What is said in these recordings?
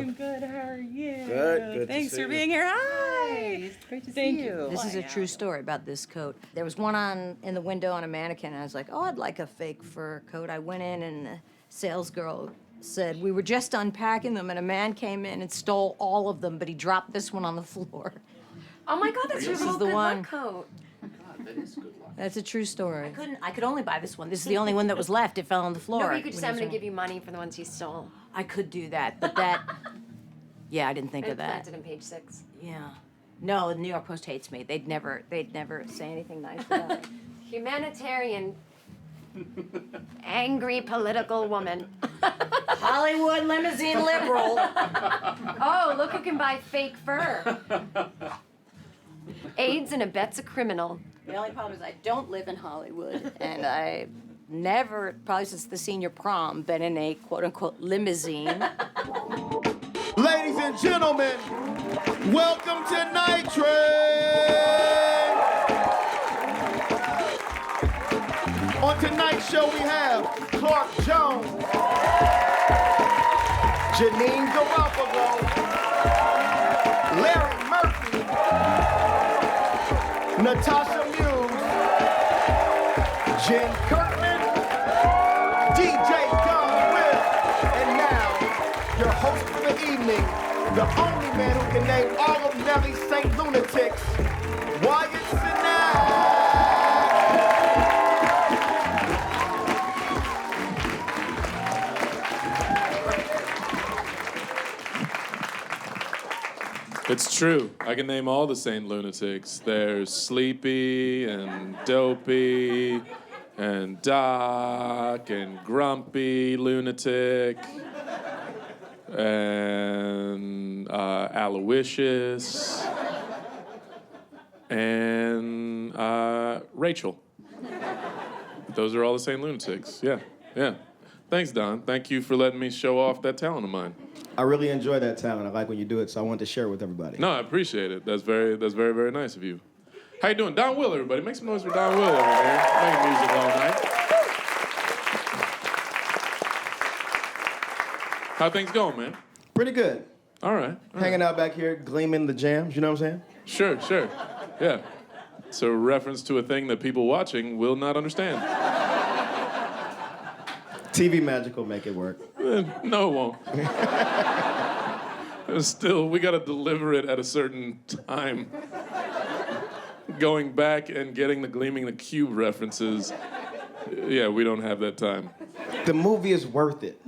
I'm good. How are you? Good. Thanks for being here. Hi. It's great to see Thank you. you. This is a true story about this coat. There was one in the window on a mannequin, and I was like, oh, I'd like a fake fur coat. I went in, and the sales girl said, we were just unpacking them, and a man came in and stole all of them, but he dropped this one on the floor. Oh my God, that's your This little is the good one. luck coat. That is good luck. That's a true story. I could only buy this one. This is the only one that was left. It fell on the floor. No, but you could just say, I'm when going it to was give you money for the ones you stole. I could do that, but that, yeah, I didn't think And of it that. planted in page 6. Yeah. No, the New York Post hates me. They'd never say anything nice about it. Humanitarian, angry political woman. Hollywood limousine liberal. Oh, look who can buy fake fur. AIDS and abets a criminal. The only problem is I don't live in Hollywood, and I never, probably since the senior prom, been in a quote-unquote limousine. Ladies and gentlemen, welcome to Night Train! On tonight's show we have Clark Jones, Janeane Garofalo, Larry Murphy, Natasha Muse, Jen Kirkman, DJ Don Will, and now your host for the evening, the only man who can name all of Nelly's Saint Lunatics, Wyatt Cenac. It's true. I can name all the Saint Lunatics. There's Sleepy and Dopey and Doc and Grumpy Lunatic and Aloysius and Rachel. Those are all the Saint Lunatics. Yeah. Thanks, Don. Thank you for letting me show off that talent of mine. I really enjoy that talent. I like when you do it, so I wanted to share it with everybody. No, I appreciate it. That's very, very nice of you. How you doing? Don Will, everybody. Make some noise for Don Will over here. Making music all night. How things going, man? Pretty good. All right. Hanging out back here, gleaming the jams, you know what I'm saying? Sure. Yeah. It's a reference to a thing that people watching will not understand. TV magic will make it work. No, it won't. Still, we gotta deliver it at a certain time. Going back and getting the Gleaming the Cube references, yeah, we don't have that time. The movie is worth it.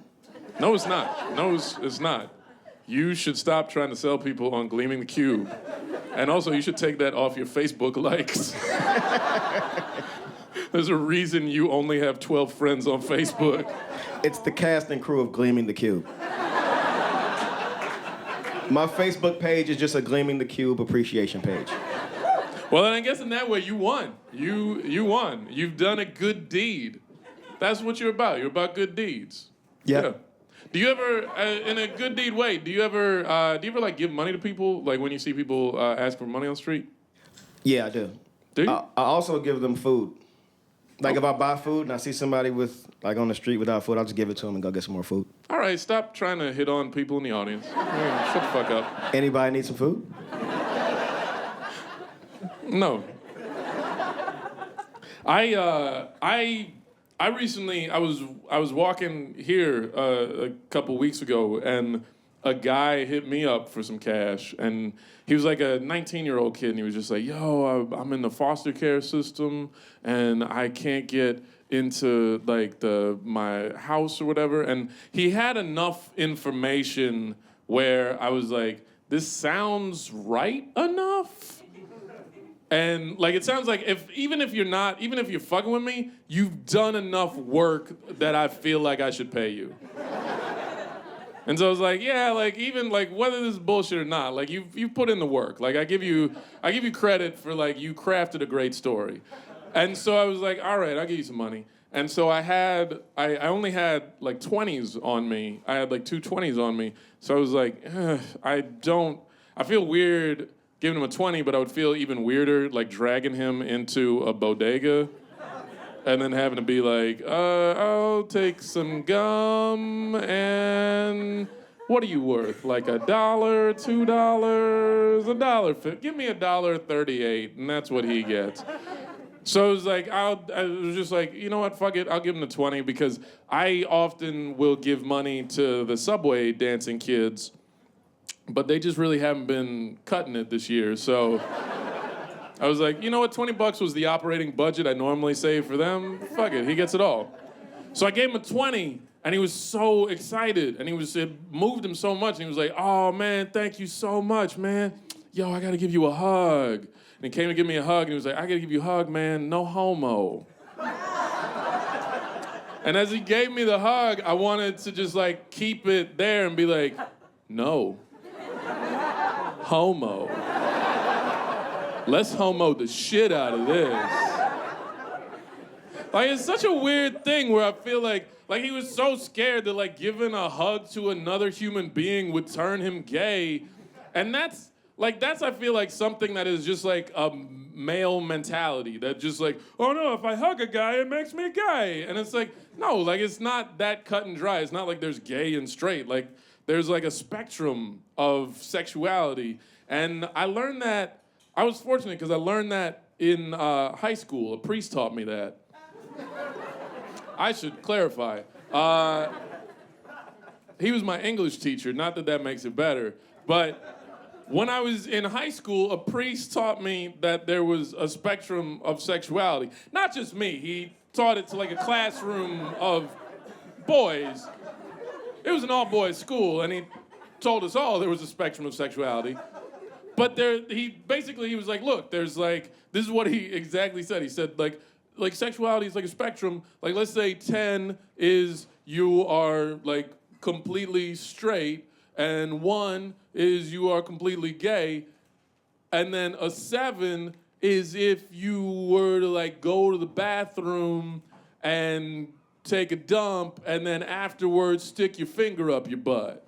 No, it's not. No, it's not. You should stop trying to sell people on Gleaming the Cube. And also, you should take that off your Facebook likes. There's a reason you only have 12 friends on Facebook. It's the cast and crew of Gleaming the Cube. My Facebook page is just a Gleaming the Cube appreciation page. Well, then I guess in that way, you won. You won. You've done a good deed. That's what you're about. You're about good deeds. Yep. Yeah. Do you ever, in a good deed way, do you ever like give money to people? Like when you see people ask for money on the street? Yeah, I do. Do you? I also give them food. Like if I buy food and I see somebody on the street without food, I'll just give it to them and go get some more food. All right, stop trying to hit on people in the audience. Yeah, shut the fuck up. Anybody need some food? No. I recently I was walking here a couple weeks ago, and a guy hit me up for some cash, and he was like a 19-year-old kid, and he was just like, yo, I'm in the foster care system, and I can't get into like my house or whatever. And he had enough information where I was like, this sounds right enough. And like it sounds like even if you're fucking with me, you've done enough work that I feel like I should pay you. And so I was like, yeah, like even like whether this is bullshit or not, like you've put in the work. Like I give you credit for like you crafted a great story. And so I was like, all right, I'll give you some money. And so I only had like 20s on me. I had like two 20s on me. So I was like, I feel weird giving him a 20, but I would feel even weirder like dragging him into a bodega and then having to be like, I'll take some gum and what are you worth? Like $1, $2, $1.50. Give me $1.38, and that's what he gets. So it was like, I was just like, you know what, fuck it, I'll give him the 20 because I often will give money to the subway dancing kids, but they just really haven't been cutting it this year. So I was like, you know what, 20 bucks was the operating budget I normally save for them. Fuck it, he gets it all. So I gave him a 20, and he was so excited, and it moved him so much, and he was like, oh man, thank you so much, man. Yo, I gotta give you a hug. And he came to give me a hug, and he was like, I gotta give you a hug, man, no homo. And as he gave me the hug, I wanted to just like keep it there and be like, no, homo. Let's homo the shit out of this. Like, it's such a weird thing where I feel like he was so scared that like giving a hug to another human being would turn him gay. And that's I feel like something that is just like a male mentality that just like, oh no, if I hug a guy, it makes me gay. And it's like, no, like it's not that cut and dry. It's not like there's gay and straight. Like there's like a spectrum of sexuality. And I learned that, I was fortunate because I learned that in high school. A priest taught me that. I should clarify. He was my English teacher, not that that makes it better, but when I was in high school, a priest taught me that there was a spectrum of sexuality. Not just me, he taught it to like a classroom of boys. It was an all-boys school, and he told us all there was a spectrum of sexuality. But he was like, look, there's like, this is what he exactly said. He said like sexuality is like a spectrum. Like let's say 10 is you are like completely straight, and 1 is you are completely gay, and then a 7 is if you were to like go to the bathroom and take a dump and then afterwards stick your finger up your butt.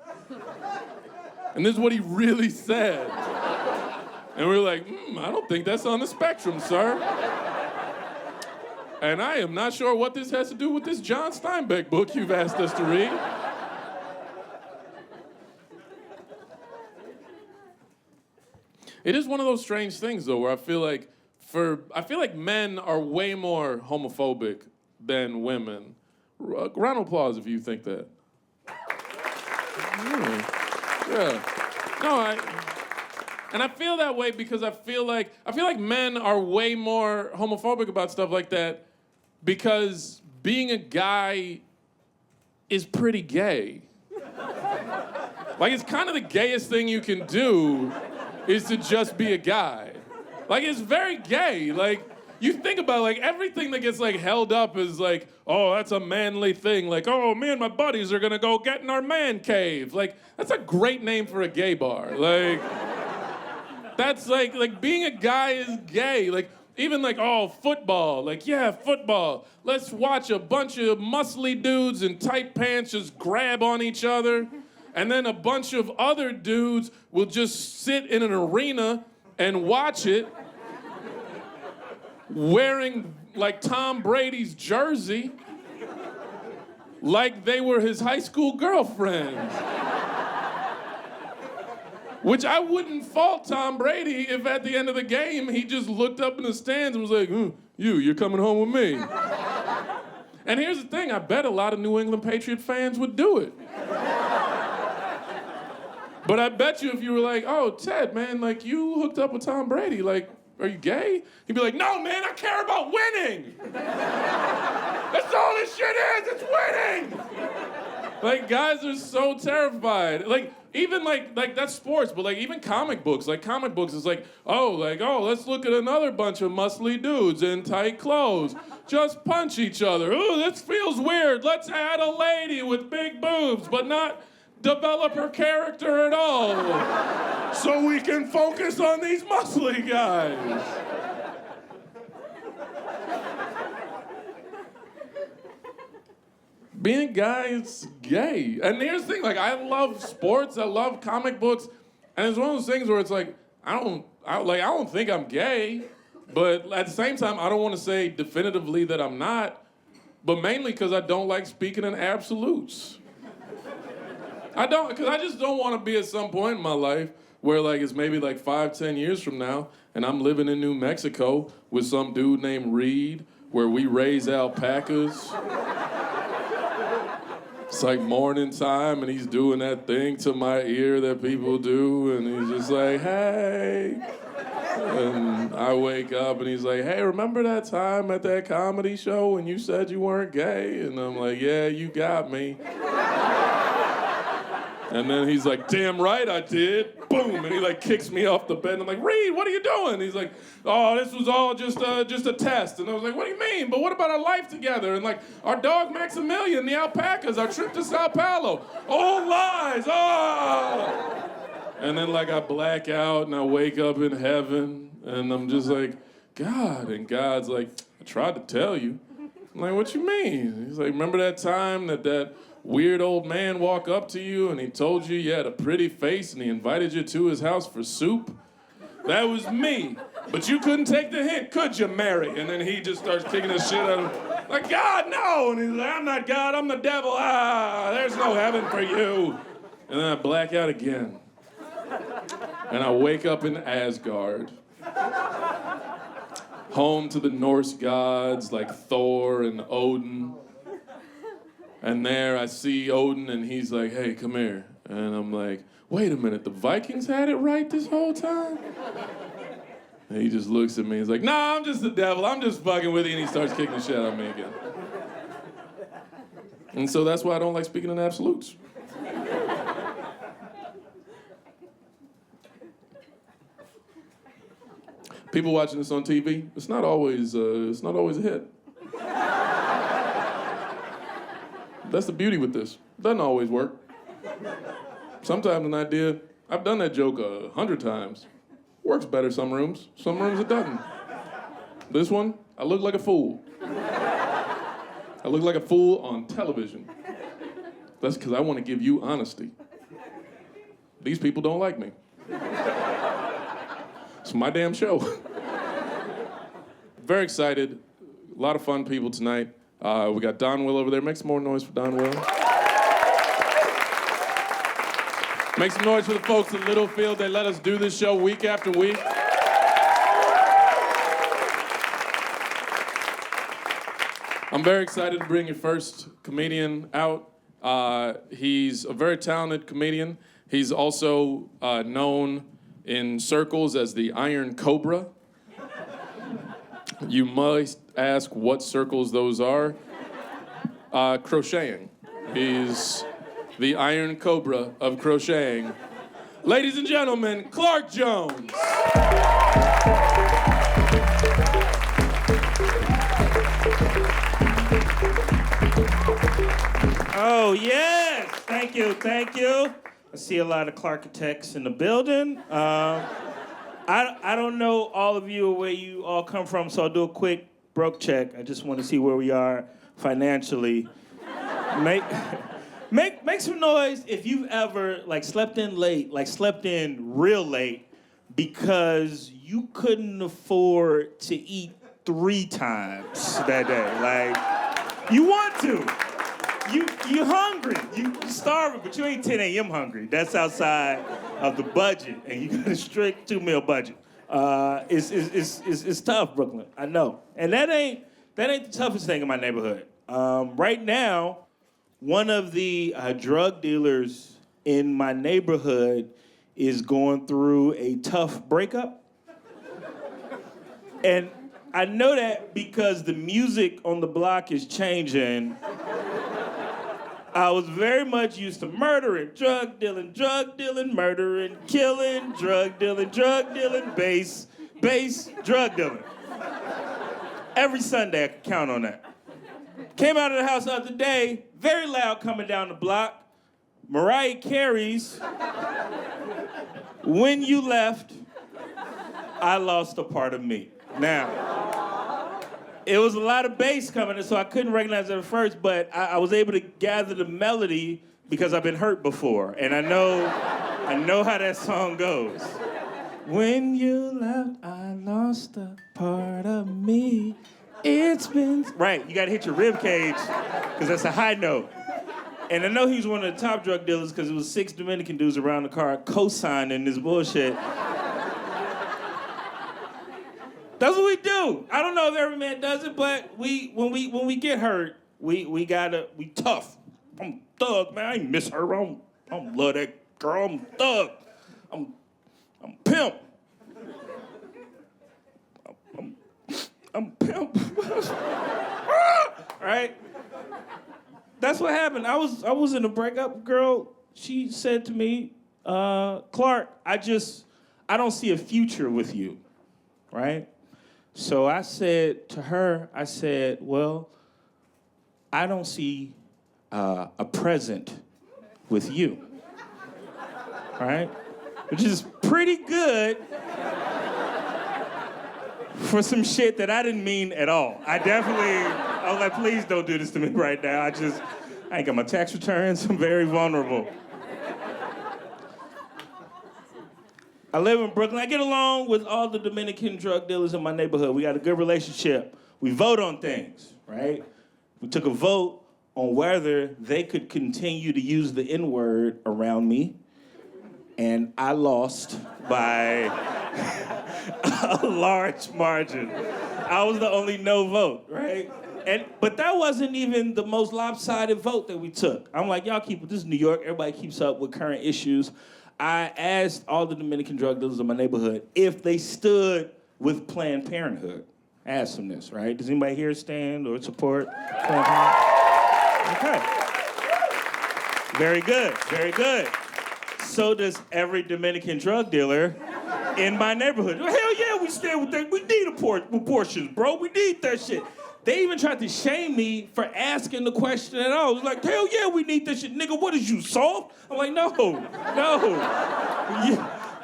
And this is what he really said. And we were like, I don't think that's on the spectrum, sir. And I am not sure what this has to do with this John Steinbeck book you've asked us to read. It is one of those strange things, though, where I feel like men are way more homophobic than women. Round of applause if you think that. Yeah. No, and I feel that way because I feel like men are way more homophobic about stuff like that because being a guy is pretty gay. Like, it's kind of the gayest thing you can do is to just be a guy. Like, it's very gay. Like, you think about, like, everything that gets, like, held up is, like, oh, that's a manly thing. Like, oh, me and my buddies are gonna go get in our man cave. Like, that's a great name for a gay bar. Like, that's, like being a guy is gay. Like, even, like, oh, football. Like, yeah, football. Let's watch a bunch of muscly dudes in tight pants just grab on each other. And then a bunch of other dudes will just sit in an arena and watch it wearing like Tom Brady's jersey like they were his high school girlfriend. Which I wouldn't fault Tom Brady if at the end of the game he just looked up in the stands and was like, you're coming home with me. And here's the thing, I bet a lot of New England Patriot fans would do it. But I bet you if you were like, oh, Ted, man, like, you hooked up with Tom Brady, like, are you gay? He'd be like, no, man, I care about winning. That's all this shit is, it's winning. Like, guys are so terrified. Like, even, like that's sports, but, like, even comic books. Like, comic books is like, oh, let's look at another bunch of muscly dudes in tight clothes. Just punch each other. Ooh, this feels weird. Let's add a lady with big boobs, but not develop her character at all so we can focus on these muscly guys. Being a guy is gay. And here's the thing, like, I love sports, I love comic books, and it's one of those things where it's like, I don't think I'm gay, but at the same time, I don't want to say definitively that I'm not, but mainly because I don't like speaking in absolutes. I don't, because I just don't want to be at some point in my life where like it's maybe like 5-10 years from now and I'm living in New Mexico with some dude named Reed where we raise alpacas. It's like morning time and he's doing that thing to my ear that people do and he's just like, hey. And I wake up and he's like, hey, remember that time at that comedy show when you said you weren't gay? And I'm like, yeah, you got me. And then he's like, damn right I did. Boom, and he like kicks me off the bed. And I'm like, Reed, what are you doing? He's like, oh, this was all just a test. And I was like, what do you mean? But what about our life together? And like, our dog Maximilian, the alpacas, our trip to Sao Paulo. All lies, oh! And then like I black out and I wake up in heaven and I'm just like, God. And God's like, I tried to tell you. I'm like, what you mean? He's like, remember that time that weird old man walked up to you and he told you had a pretty face and he invited you to his house for soup? That was me. But you couldn't take the hint, could you, Mary? And then he just starts kicking the shit out of him. Like, God, no! And he's like, I'm not God, I'm the devil. Ah, there's no heaven for you. And then I black out again. And I wake up in Asgard. Home to the Norse gods like Thor and Odin. And there I see Odin and he's like, hey, come here. And I'm like, wait a minute, the Vikings had it right this whole time? And he just looks at me, he's like, nah, I'm just the devil, I'm just fucking with you. And he starts kicking the shit out of me again. And so that's why I don't like speaking in absolutes. People watching this on TV, it's not always a hit. That's the beauty with this. Doesn't always work. Sometimes an idea, I've done that joke 100 times. Works better some rooms it doesn't. This one, I look like a fool. I look like a fool on television. That's because I want to give you honesty. These people don't like me. It's my damn show. Very excited. A lot of fun people tonight. We got Don Will over there. Make some more noise for Don Will. Make some noise for the folks at Littlefield. They let us do this show week after week. I'm very excited to bring your first comedian out. He's a very talented comedian. He's also known in circles as the Iron Cobra. You must ask what circles those are. Crocheting. He's the Iron Cobra of crocheting. Ladies and gentlemen, Clark Jones. Oh, yes. Thank you. I see a lot of Clarkitects in the building. I don't know all of you or where you all come from, so I'll do a quick broke check. I just want to see where we are financially. Make some noise if you've ever slept in real late because you couldn't afford to eat 3 times that day. You want to. You hungry. You starving, but you ain't 10 a.m. hungry. That's outside of the budget, and you got a strict 2-meal budget. It's tough, Brooklyn. I know, and that ain't the toughest thing in my neighborhood. Right now, one of the drug dealers in my neighborhood is going through a tough breakup, and I know that because the music on the block is changing. I was very much used to murdering, drug dealing, murdering, killing, drug dealing, bass, drug dealing. Every Sunday I could count on that. Came out of the house the other day, very loud coming down the block. Mariah Carey's When You Left, I Lost a Part of Me. Now, it was a lot of bass coming in, so I couldn't recognize it at first, but I was able to gather the melody because I've been hurt before, and I know how that song goes. When you left, I lost a part of me. It's been... Right, you gotta hit your rib cage, because that's a high note. And I know he's one of the top drug dealers because it was 6 Dominican dudes around the car co-signing this bullshit. That's what we do. I don't know if every man does it, but when we get hurt, we tough. I'm thug, man. I ain't miss her. I don't love that girl. I'm thug. I'm pimp. I'm pimp. Right? That's what happened. I was in a breakup. Girl, she said to me, Clark, I don't see a future with you, right? So I said to her, well, I don't see a present with you, right? Which is pretty good for some shit that I didn't mean at all. I was like, please don't do this to me right now. I ain't got my tax returns. I'm very vulnerable. I live in Brooklyn. I get along with all the Dominican drug dealers in my neighborhood. We got a good relationship. We vote on things, right? We took a vote on whether they could continue to use the N-word around me, and I lost by a large margin. I was the only no vote, right? But that wasn't even the most lopsided vote that we took. I'm like, y'all this is New York, everybody keeps up with current issues. I asked all the Dominican drug dealers in my neighborhood if they stood with Planned Parenthood. I asked them this, right? Does anybody here stand or support Planned Parenthood? Okay. Very good, very good. So does every Dominican drug dealer in my neighborhood. Hell yeah, we stand with that. We need abortions, bro. We need that shit. They even tried to shame me for asking the question at all. It was like, hell yeah, we need that shit. Nigga, what is you, soft? I'm like, no.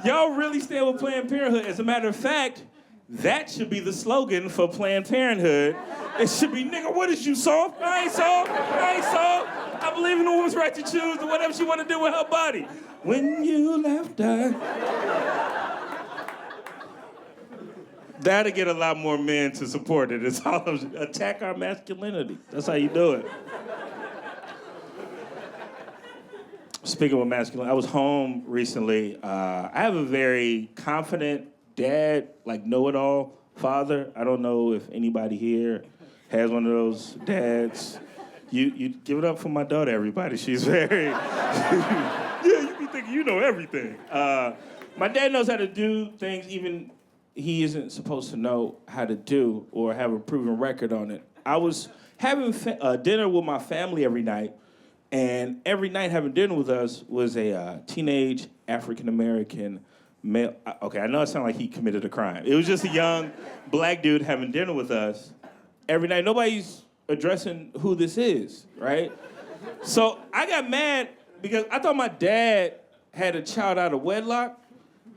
Y'all really stand with Planned Parenthood. As a matter of fact, that should be the slogan for Planned Parenthood. It should be, nigga, what is you, soft? I ain't soft. I believe in the woman's right to choose whatever she want to do with her body. When you left her. That'll get a lot more men to support it. It's all attack our masculinity. That's how you do it. Speaking of masculine, I was home recently. I have a very confident dad, like know-it-all father. I don't know if anybody here has one of those dads. You give it up for my daughter, everybody. She's very, yeah, you be thinking you know everything. My dad knows how to do things even he isn't supposed to know how to do or have a proven record on it. I was having dinner with my family every night, and every night having dinner with us was a teenage African-American male. Okay, I know it sounded like he committed a crime. It was just a young black dude having dinner with us every night. Nobody's addressing who this is, right? So I got mad because I thought my dad had a child out of wedlock,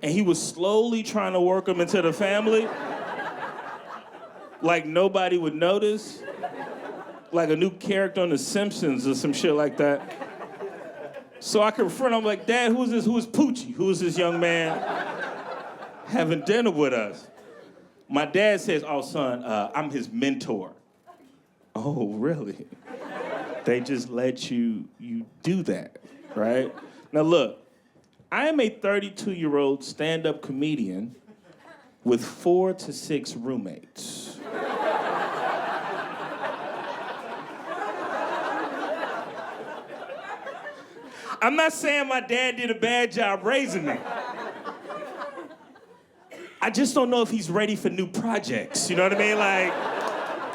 and he was slowly trying to work him into the family. Like nobody would notice. Like a new character on The Simpsons or some shit like that. So I confront him like, Dad, who is this? Who is Poochie? Who is this young man having dinner with us? My dad says, oh, son, I'm his mentor. Oh, really? They just let you do that, right? Now look, I am a 32-year-old stand-up comedian with 4 to 6 roommates. I'm not saying my dad did a bad job raising me. I just don't know if he's ready for new projects. You know what I mean? Like,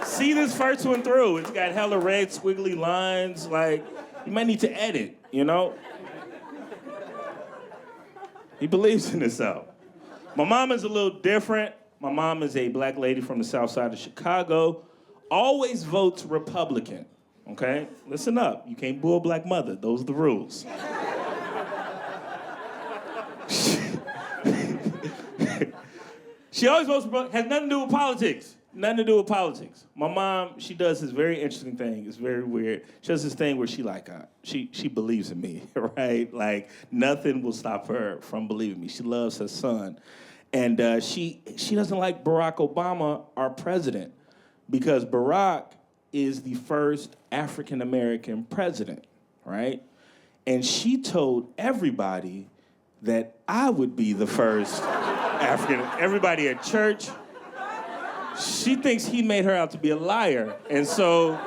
see this first one through. It's got hella red squiggly lines. Like, you might need to edit, you know? He believes in himself. My mom is a little different. My mom is a black lady from the south side of Chicago. Always votes Republican, okay? Listen up. You can't boo a black mother. Those are the rules. She always votes Republican. Has nothing to do with politics. Nothing to do with politics. My mom, she does this very interesting thing. It's very weird. She does this thing where she believes in me, right? Like, nothing will stop her from believing me. She loves her son. And she doesn't like Barack Obama, our president, because Barack is the first African-American president, right? And she told everybody that I would be the first African. Everybody at church, she thinks he made her out to be a liar. And so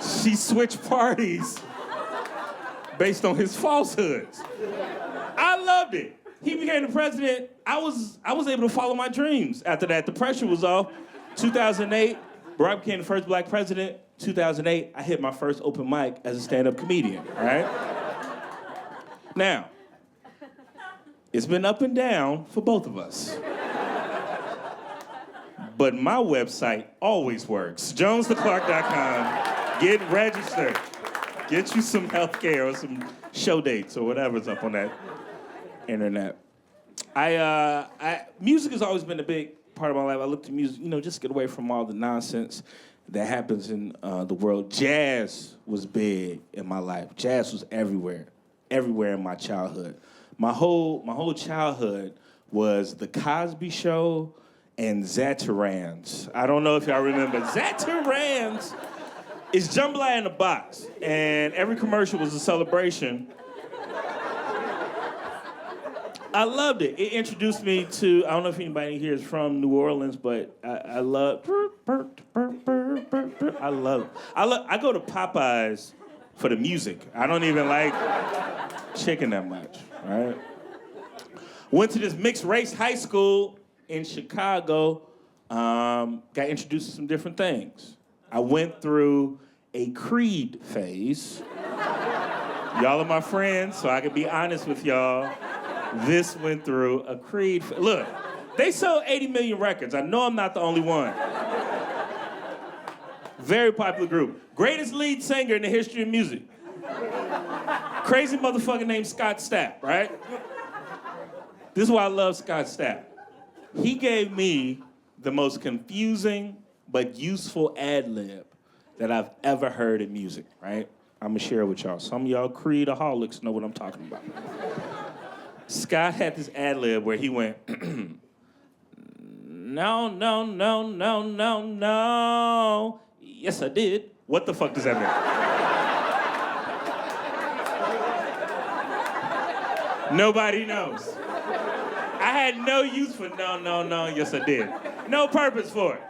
she switched parties based on his falsehoods. I loved it. He became the president. I was able to follow my dreams after that. The pressure was off. 2008, Barack became the first black president. 2008, I hit my first open mic as a stand-up comedian, right? Now, it's been up and down for both of us. But my website always works. JonesTheClark.com. Get registered. Get you some healthcare or some show dates or whatever's up on that internet. Music has always been a big part of my life. I look to music, just to get away from all the nonsense that happens in the world. Jazz was big in my life. Jazz was everywhere in my childhood. My whole childhood was The Cosby Show and Zatarain's. I don't know if y'all remember. Zatarain's is jambalaya in a box, and every commercial was a celebration. I loved it. It introduced me to, I don't know if anybody here is from New Orleans, but I love, I go to Popeyes for the music. I don't even like chicken that much, right? Went to this mixed race high school in Chicago, got introduced to some different things. I went through a Creed phase. Y'all are my friends, so I can be honest with y'all. This went through a Creed. Look, they sold 80 million records. I know I'm not the only one. Very popular group. Greatest lead singer in the history of music. Crazy motherfucker named Scott Stapp, right? This is why I love Scott Stapp. He gave me the most confusing but useful ad-lib that I've ever heard in music, right? I'm gonna share it with y'all. Some of y'all Creedaholics know what I'm talking about. Scott had this ad-lib where he went, no, no, no, no, no, no. Yes, I did. What the fuck does that mean? Nobody knows. I had no use for no, no, no, yes, I did. No purpose for it.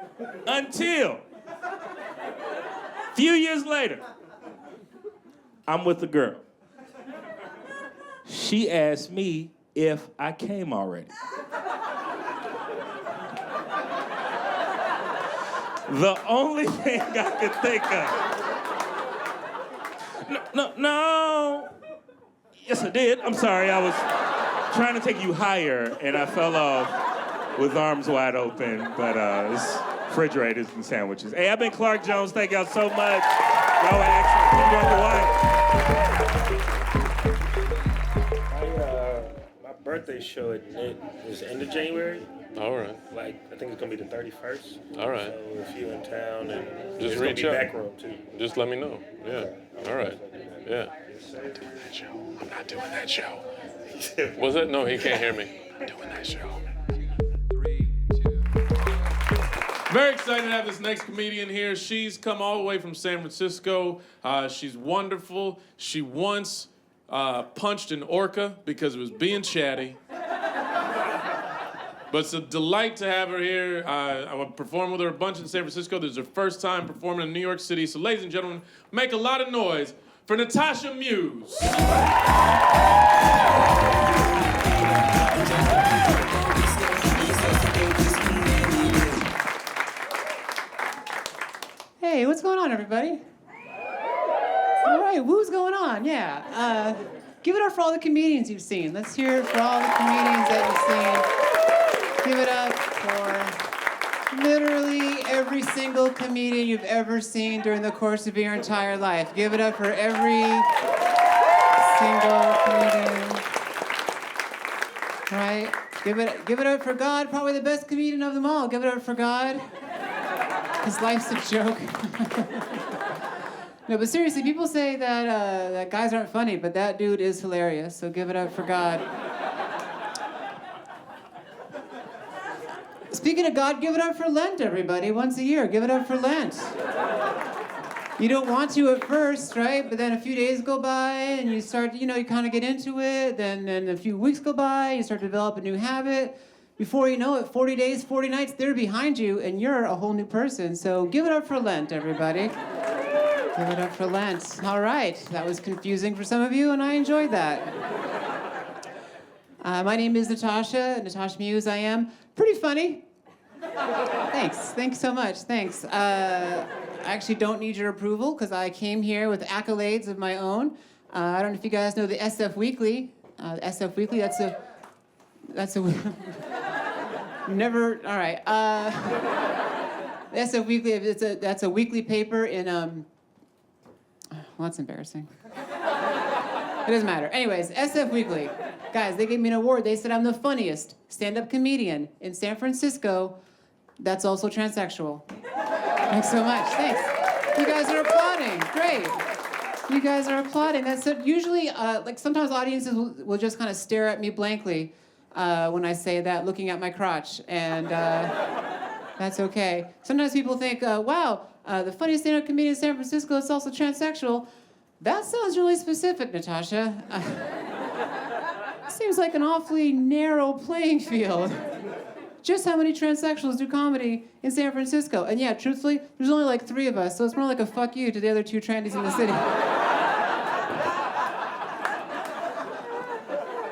Until a few years later, I'm with a girl. She asked me if I came already. The only thing I could think of. No. Yes, I did. I'm sorry, I was trying to take you higher, and I fell off with arms wide open, but it's refrigerators and sandwiches. Hey, I've been Clark Jones. Thank y'all so much. Y'all were excellent. Keep on the Wyatt. My birthday show is the end of January. All right. I think it's gonna be the 31st. All right. So if you're in town, and Just it's gonna reach be out. back row too. Just let me know. Yeah. All right. Yeah. I'm not doing that show. Was it? No, he can't hear me. I'm doing that show. Very excited to have this next comedian here. She's come all the way from San Francisco. She's wonderful. She once punched an orca because it was being chatty. But it's a delight to have her here. I will perform with her a bunch in San Francisco. This is her first time performing in New York City. So ladies and gentlemen, make a lot of noise for Natasha Muse. Hey, what's going on, everybody? All right, woo's going on, yeah. Give it up for all the comedians you've seen. Let's hear it for all the comedians that you've seen. Give it up for literally every single comedian you've ever seen during the course of your entire life. Give it up for every single comedian. Right? Give it up for God, probably the best comedian of them all. Give it up for God. His life's a joke. No, but seriously, people say that guys aren't funny, but that dude is hilarious, so give it up for God. Speaking of God, give it up for Lent, everybody. Once a year, give it up for Lent. You don't want to at first, right? But then a few days go by and you start, you kind of get into it. Then a few weeks go by, you start to develop a new habit. Before you know it, 40 days, 40 nights, they're behind you and you're a whole new person. So give it up for Lent, everybody. Give it up for Lent. All right, that was confusing for some of you and I enjoyed that. My name is Natasha Muse, I am. Pretty funny. Thanks so much, thanks. I actually don't need your approval because I came here with accolades of my own. I don't know if you guys know the SF Weekly. SF Weekly, that's a never, all right. The SF Weekly, that's a weekly paper in, well, that's embarrassing. It doesn't matter. Anyways, SF Weekly. Guys, they gave me an award. They said I'm the funniest stand-up comedian in San Francisco that's also transsexual. Thanks so much. Thanks. You guys are applauding. Great. You guys are applauding. That's so, usually, like sometimes audiences will just kind of stare at me blankly when I say that, looking at my crotch, and that's okay. Sometimes people think, wow, the funniest stand-up comedian in San Francisco is also transsexual. That sounds really specific, Natasha. Seems like an awfully narrow playing field. Just how many transsexuals do comedy in San Francisco? And yeah, truthfully, there's only like 3 of us, so it's more like a fuck you to the other 2 trannies in the city.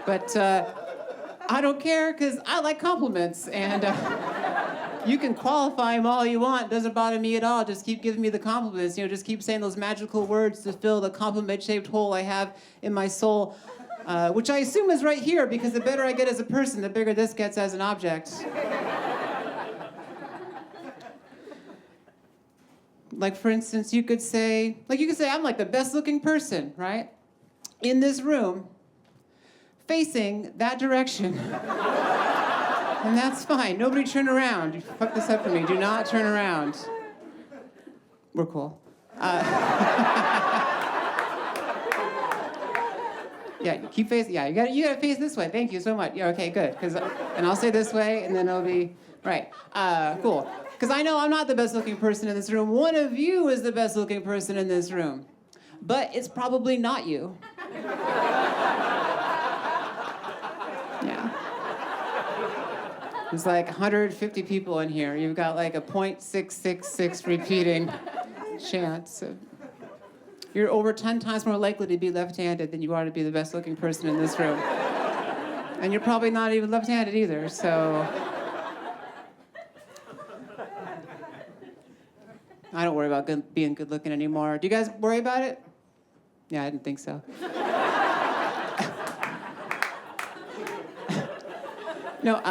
But I don't care, because I like compliments, and you can qualify them all you want. Doesn't bother me at all. Just keep giving me the compliments. Just keep saying those magical words to fill the compliment-shaped hole I have in my soul. Which I assume is right here, because the better I get as a person, the bigger this gets as an object. Like, for instance, you could say, I'm like the best looking person, right? In this room, facing that direction. And that's fine. Nobody turn around. You fuck this up for me. Do not turn around. We're cool. Yeah, keep facing. Yeah, you gotta face this way. Thank you so much. Yeah, okay, good. And I'll say this way, and then it'll be right. Cool. Because I know I'm not the best-looking person in this room. One of you is the best-looking person in this room, but it's probably not you. Yeah. There's like 150 people in here. You've got like a 0.666 repeating chance of. You're over 10 times more likely to be left-handed than you are to be the best-looking person in this room. And you're probably not even left-handed either, so... I don't worry about being good-looking anymore. Do you guys worry about it? Yeah, I didn't think so. No,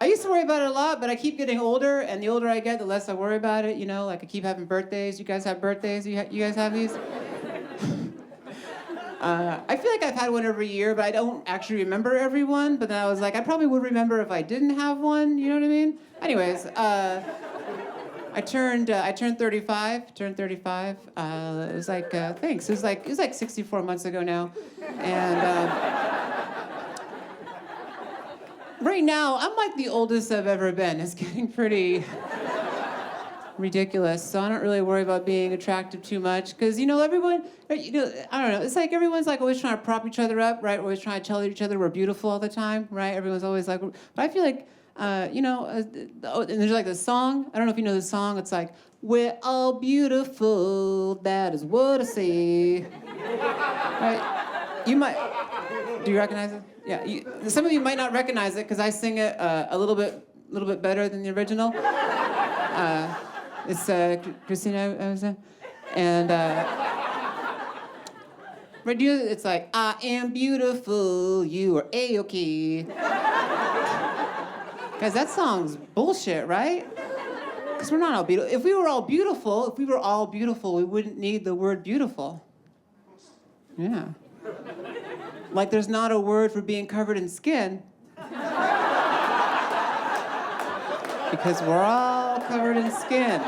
I used to worry about it a lot, but I keep getting older, and the older I get, the less I worry about it, like I keep having birthdays. You guys have birthdays? You guys have these? I feel like I've had one every year, but I don't actually remember every one, but then I was like, I probably would remember if I didn't have one, you know what I mean? Anyways, I turned 35, it was like, thanks, it was like 64 months ago now, and, right now, I'm like the oldest I've ever been. It's getting pretty ridiculous, so I don't really worry about being attractive too much, because, everyone, I don't know, it's like everyone's like always trying to prop each other up, right? Always trying to tell each other we're beautiful all the time, right? Everyone's always like, but I feel like, and there's like this song, I don't know if you know this song, it's like, we're all beautiful, that is what I say. Right? You might, do you recognize it? Yeah, some of you might not recognize it because I sing it a little bit better than the original. It's Christina, and right, it's like, I am beautiful, you are A-okay. Guys, that song's bullshit, right? Because we're not all beautiful. If we were all beautiful, we wouldn't need the word beautiful. Yeah. Like there's not a word for being covered in skin. Because we're all covered in skin.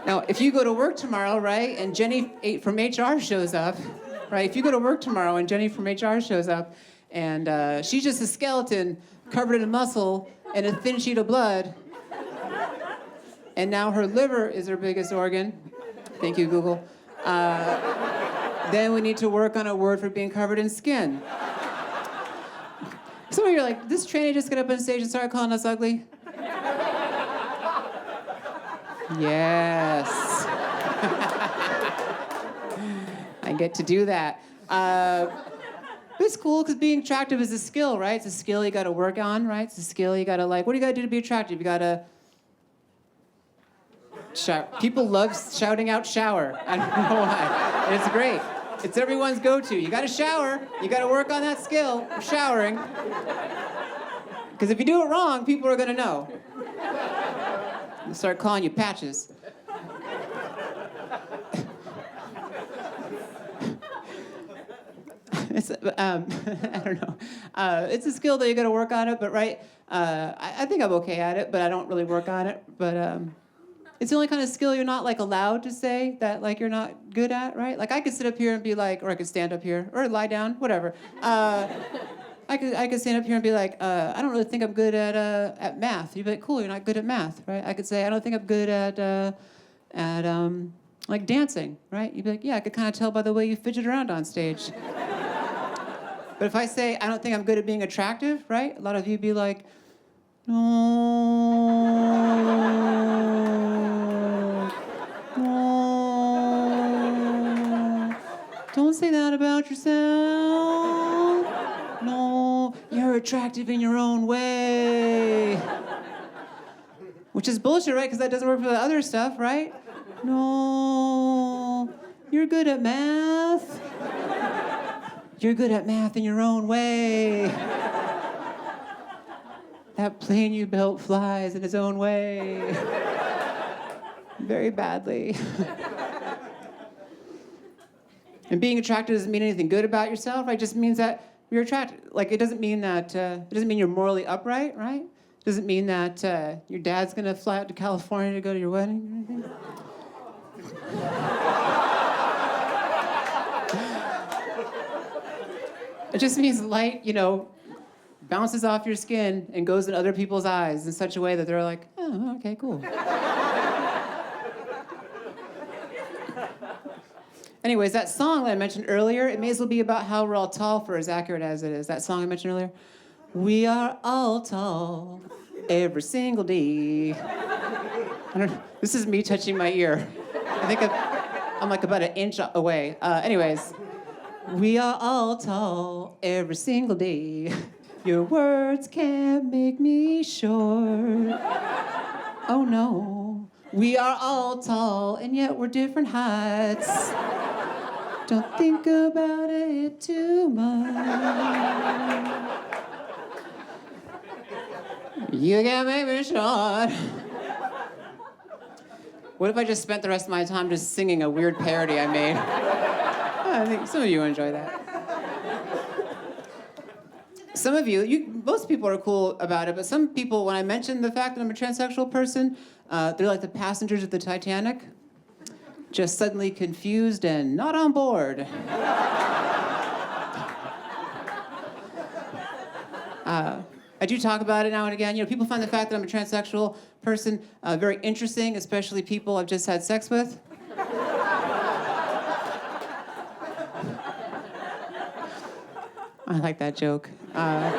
Now, if you go to work tomorrow, right, and Jenny from HR shows up, right, if you go to work tomorrow and Jenny from HR shows up, and she's just a skeleton covered in muscle and a thin sheet of blood, and now her liver is her biggest organ. Thank you, Google. Then we need to work on a word for being covered in skin. Some of you are like, this trainee just got up on stage and started calling us ugly? Yes. I get to do that. It's cool because being attractive is a skill, right? It's a skill you got to work on, right? It's a skill you got to like. What do you got to do to be attractive? You got to shout. People love shouting out shower. I don't know why. And it's great. It's everyone's go-to. You got to shower. You got to work on that skill of showering. Because if you do it wrong, people are going to know. They'll start calling you Patches. It's, I don't know. It's a skill that you got to work on it, but right, I think I'm okay at it, but I don't really work on it. But it's the only kind of skill you're not like allowed to say that like you're not good at, right? Like I could sit up here and be like, or I could stand up here, or lie down, whatever. I could stand up here and be like, I don't really think I'm good at math. You'd be like, cool, you're not good at math, right? I could say, I don't think I'm good at like dancing, right? You'd be like, yeah, I could kind of tell by the way you fidget around on stage. But if I say, I don't think I'm good at being attractive, right? A lot of you be like, no, no, don't say that about yourself. No, you're attractive in your own way. Which is bullshit, right? Because that doesn't work for the other stuff, right? No, you're good at math. You're good at math in your own way. That plane you built flies in its own way. Very badly. And being attractive doesn't mean anything good about yourself, right? It just means that you're attractive. Like, it doesn't mean that, it doesn't mean you're morally upright, right? It doesn't mean that your dad's gonna fly out to California to go to your wedding or anything. It just means light, bounces off your skin and goes in other people's eyes in such a way that they're like, oh, okay, cool. Anyways, that song that I mentioned earlier, it may as well be about how we're all tall for as accurate as it is. That song I mentioned earlier. We are all tall every single day. This is me touching my ear. I think I'm like about an inch away. Anyways. We are all tall every single day. Your words can't make me short. Oh no. We are all tall and yet we're different heights. Don't think about it too much. You can't make me short. What if I just spent the rest of my time just singing a weird parody I made? I think some of you enjoy that. Some of you, most people are cool about it, but some people, when I mention the fact that I'm a transsexual person, they're like the passengers of the Titanic, just suddenly confused and not on board. I do talk about it now and again. People find the fact that I'm a transsexual person very interesting, especially people I've just had sex with. I like that joke. I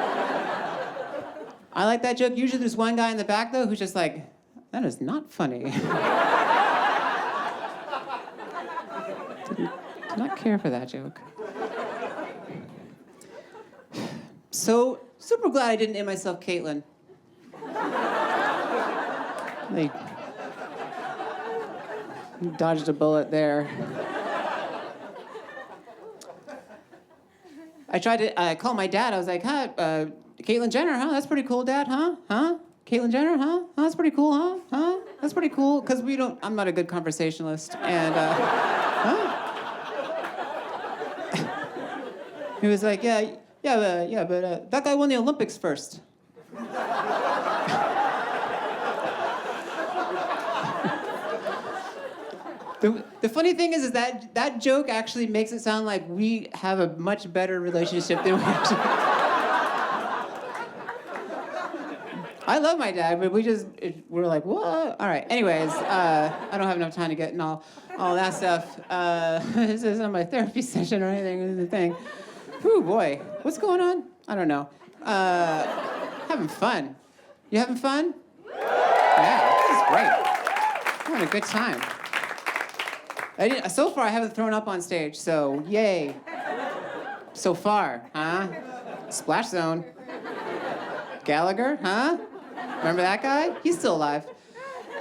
like that joke. Usually there's one guy in the back, though, who's just like, that is not funny. Did not care for that joke. So, super glad I didn't name myself Caitlin. They dodged a bullet there. I tried to call my dad. I was like, huh, Caitlyn Jenner, huh? That's pretty cool, Dad, huh? Huh? Caitlyn Jenner, huh? Huh? That's pretty cool, huh? Huh? That's pretty cool. Because I'm not a good conversationalist. And, huh? He was like, but that guy won the Olympics first. The funny thing is that joke actually makes it sound like we have a much better relationship than we actually. I love my dad, but we're like, what? All right. Anyways, I don't have enough time to get in all that stuff. This isn't my therapy session or anything. This is the thing. Whew, boy. What's going on? I don't know. Having fun. You having fun? Yeah, this is great. I'm having a good time. So far, I haven't thrown up on stage, so yay. So far, huh? Splash Zone. Gallagher, huh? Remember that guy? He's still alive.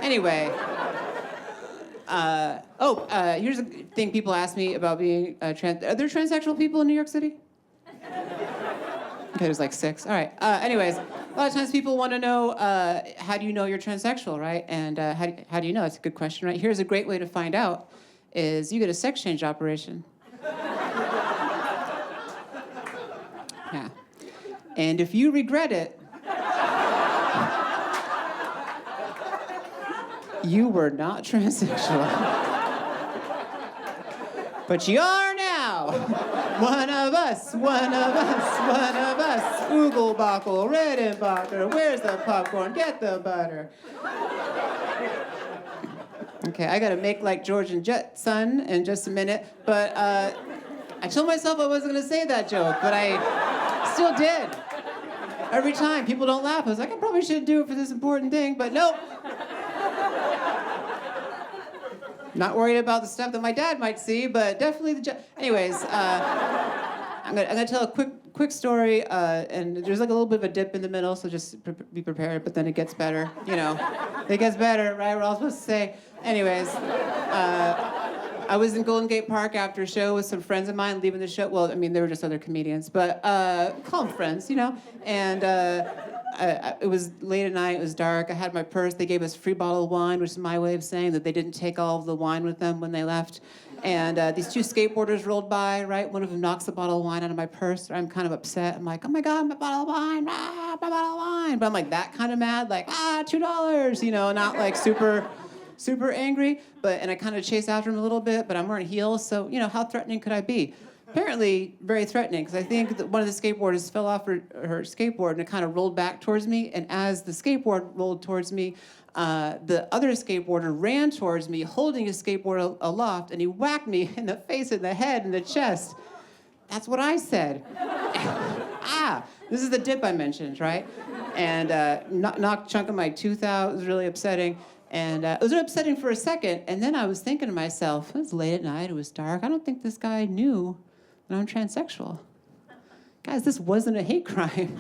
Anyway. Here's a thing people ask me about being trans. Are there transsexual people in New York City? Okay, there's like 6. All right. Anyways, a lot of times people want to know, how do you know you're transsexual, right? And how do you know? It's a good question, right? Here's a great way to find out, is you get a sex change operation. Yeah. And if you regret it, you were not transsexual. But you are now. One of us, one of us, one of us. Oogle-bockle, Redenbacher, where's the popcorn? Get the butter. Okay, I gotta make like George and Jet Son in just a minute, but I told myself I wasn't gonna say that joke, but I still did. Every time, people don't laugh. I was like, I probably shouldn't do it for this important thing, but nope. Not worried about the stuff that my dad might see, but definitely Anyways, I'm gonna tell a quick story, and there's like a little bit of a dip in the middle, so just be prepared. But then it gets better, you know. It gets better, right? We're all supposed to say. Anyways, I was in Golden Gate Park after a show with some friends of mine leaving the show. Well, I mean, they were just other comedians, but call them friends, you know. And it was late at night, it was dark, I had my purse, they gave us a free bottle of wine, which is my way of saying that they didn't take all of the wine with them when they left. And these 2 skateboarders rolled by, right? One of them knocks the bottle of wine out of my purse. I'm kind of upset. I'm like, oh my God, my bottle of wine, my bottle of wine. But I'm like that kind of mad, like, $2, you know, not like super angry. And I kind of chase after him a little bit, but I'm wearing heels, so, you know, how threatening could I be? Apparently very threatening, because I think that one of the skateboarders fell off her skateboard and it kind of rolled back towards me. And as the skateboard rolled towards me, the other skateboarder ran towards me, holding his skateboard aloft, and he whacked me in the face, in the head, in the chest. That's what I said. This is the dip I mentioned, right? And knocked a chunk of my tooth out. It was really upsetting. And it was really upsetting for a second. And then I was thinking to myself, it was late at night, it was dark. I don't think this guy knew that I'm transsexual. Guys, this wasn't a hate crime.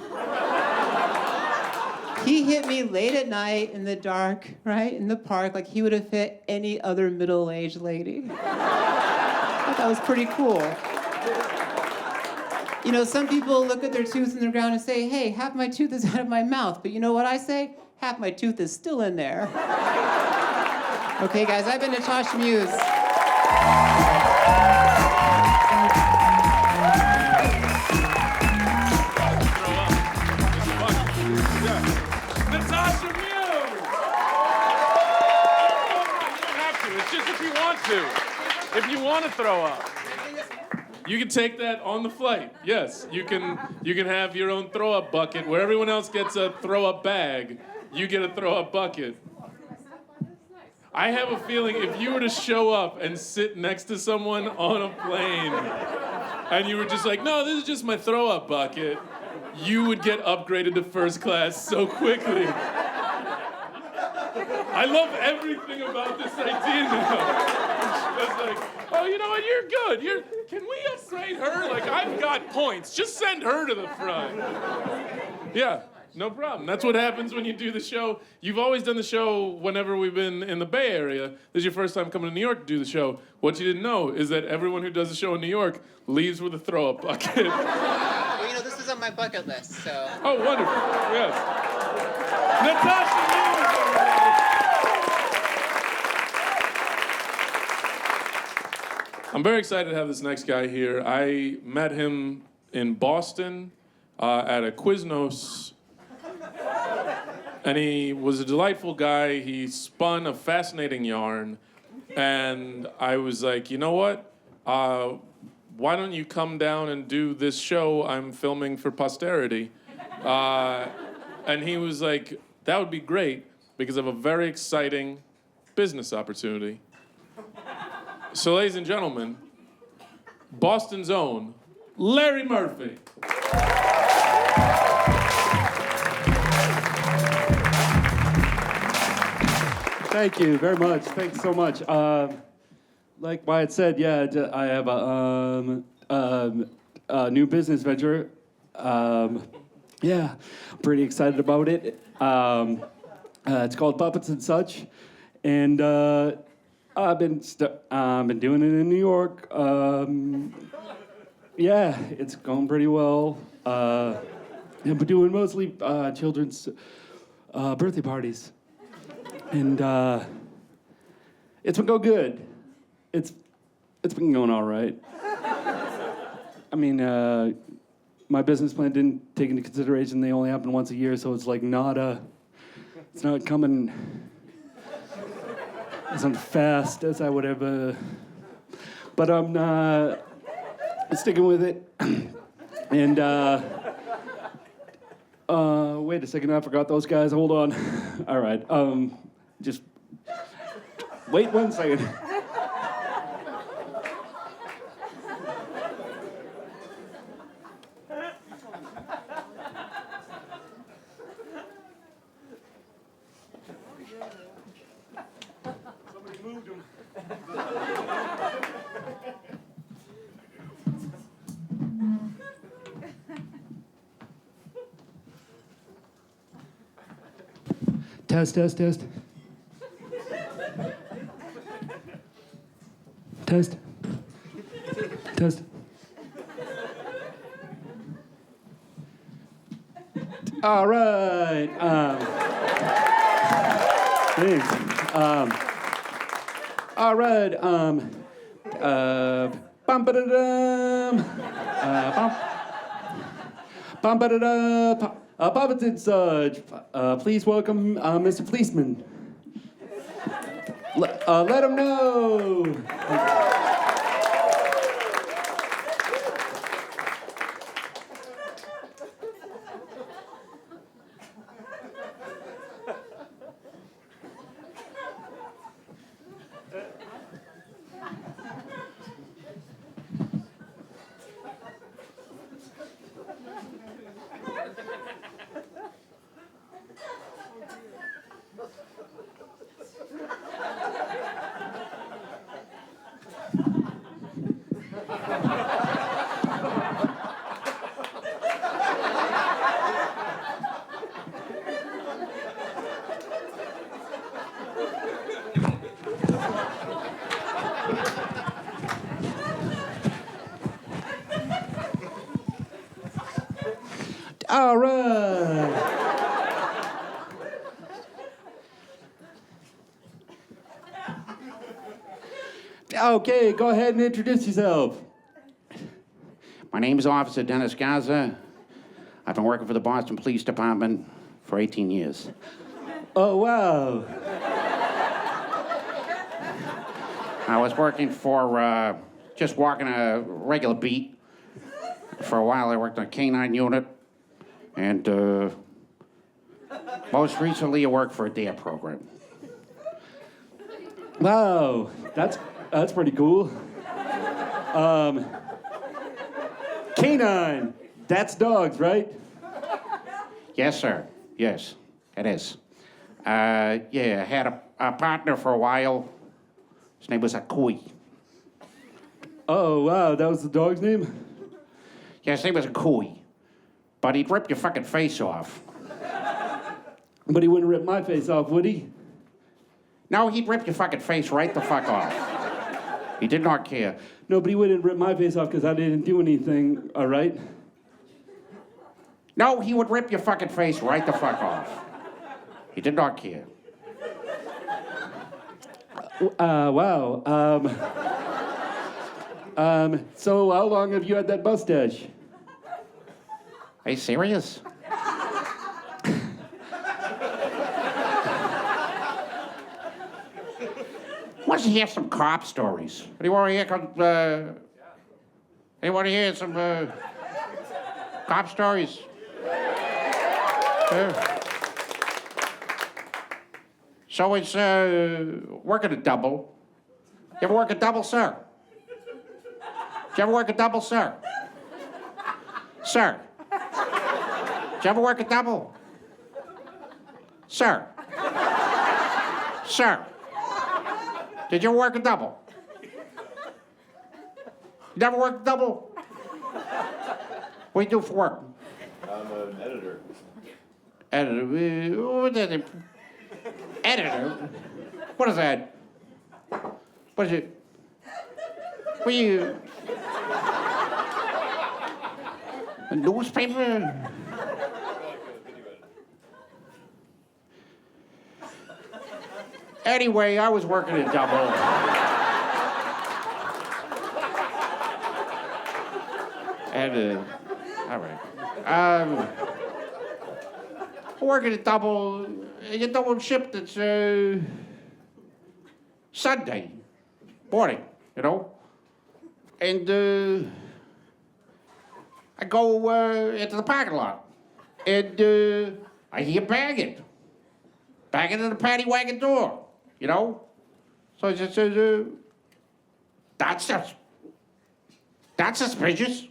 He hit me late at night in the dark, right, in the park, like he would have hit any other middle-aged lady. I thought that was pretty cool. You know, some people look at their tooth in the ground and say, hey, half my tooth is out of my mouth. But you know what I say? Half my tooth is still in there. Okay, guys, I've been Natasha Muse. Natasha Muse! You don't have to. It's just if you want to. If you want to throw up. You can take that on the flight. Yes, you can have your own throw-up bucket. Where everyone else gets a throw-up bag, you get a throw-up bucket. I have a feeling if you were to show up and sit next to someone on a plane and you were just like, no, this is just my throw-up bucket, you would get upgraded to first class so quickly. I love everything about this idea now. It's like, oh, you know what, you're good. Can we upgrade her? Like, I've got points. Just send her to the front. Yeah. No problem. That's what happens when you do the show. You've always done the show whenever we've been in the Bay Area. This is your first time coming to New York to do the show. What you didn't know is that everyone who does the show in New York leaves with a throw-up bucket. Well, you know, this is on my bucket list, so... Oh, wonderful. Yes. Natasha Muse! I'm very excited to have this next guy here. I met him in Boston at a Quiznos. And he was a delightful guy. He spun a fascinating yarn. And I was like, you know what? Why don't you come down and do this show I'm filming for posterity? And he was like, that would be great because of a very exciting business opportunity. So, ladies and gentlemen, Boston's own Larry Murphy. Thank you very much. Thanks so much. Like Wyatt said, yeah, I have a new business venture. Yeah, I'm pretty excited about it. It's called Puppets and Such, and I've been doing it in New York. Yeah, it's going pretty well. I've been doing mostly children's birthday parties. And it's been going good. It's been going all right. I mean, my business plan didn't take into consideration they only happen once a year, so it's like it's not coming as fast as I would have. But I'm sticking with it. And wait a second, I forgot those guys. Hold on. All right. Just wait 1 second. Somebody moved him. Test. Test. All right. Thanks. All right. Bum ba da dum. Bum ba da da. Puppets and Such. Please welcome Mr. Policeman. Let him know. All right. Okay, go ahead and introduce yourself. My name is Officer Dennis Gaza. I've been working for the Boston Police Department for 18 years. Oh, wow. I was working for, just walking a regular beat. For a while, I worked on a K-9 unit. And most recently, I worked for a DARE program. Wow, that's pretty cool. K-9, that's dogs, right? Yes, sir. Yes, it is. Yeah, I had a partner for a while. His name was Akui. Oh, wow, that was the dog's name? Yeah, his name was Akui. But he'd rip your fucking face off. But he wouldn't rip my face off, would he? No, he'd rip your fucking face right the fuck off. He did not care. No, but he wouldn't rip my face off because I didn't do anything, all right? No, he would rip your fucking face right the fuck off. He did not care. Wow. So how long have you had that mustache? Are you serious? Why don't you hear some cop stories? Do you want to hear? You want to hear some cop stories? Sure. So it's working a double. You ever work a double, sir? Did you ever work a double, sir? Sir? Did you ever work a double? Sir? Sir? Did you ever work a double? You never worked a double? What do you do for work? I'm an editor. Editor? What is it? Editor? What is that? What is it? What are you? A newspaper? Anyway, I was working a double. And, all right. Working a double, you double shift, it's Sunday morning, you know? And I go into the parking lot, and I hear banging in the paddy wagon door, you know? So I just says, that's suspicious,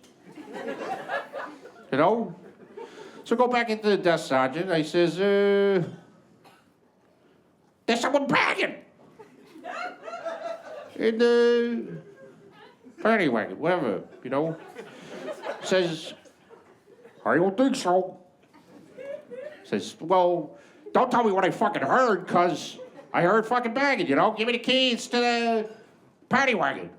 you know? So I go back into the desk sergeant. I says, there's someone banging. And, anyway, whatever, you know. Says, I don't think so. Says, well, don't tell me what I fucking heard, because I heard fucking banging, you know. Give me the keys to the paddy wagon.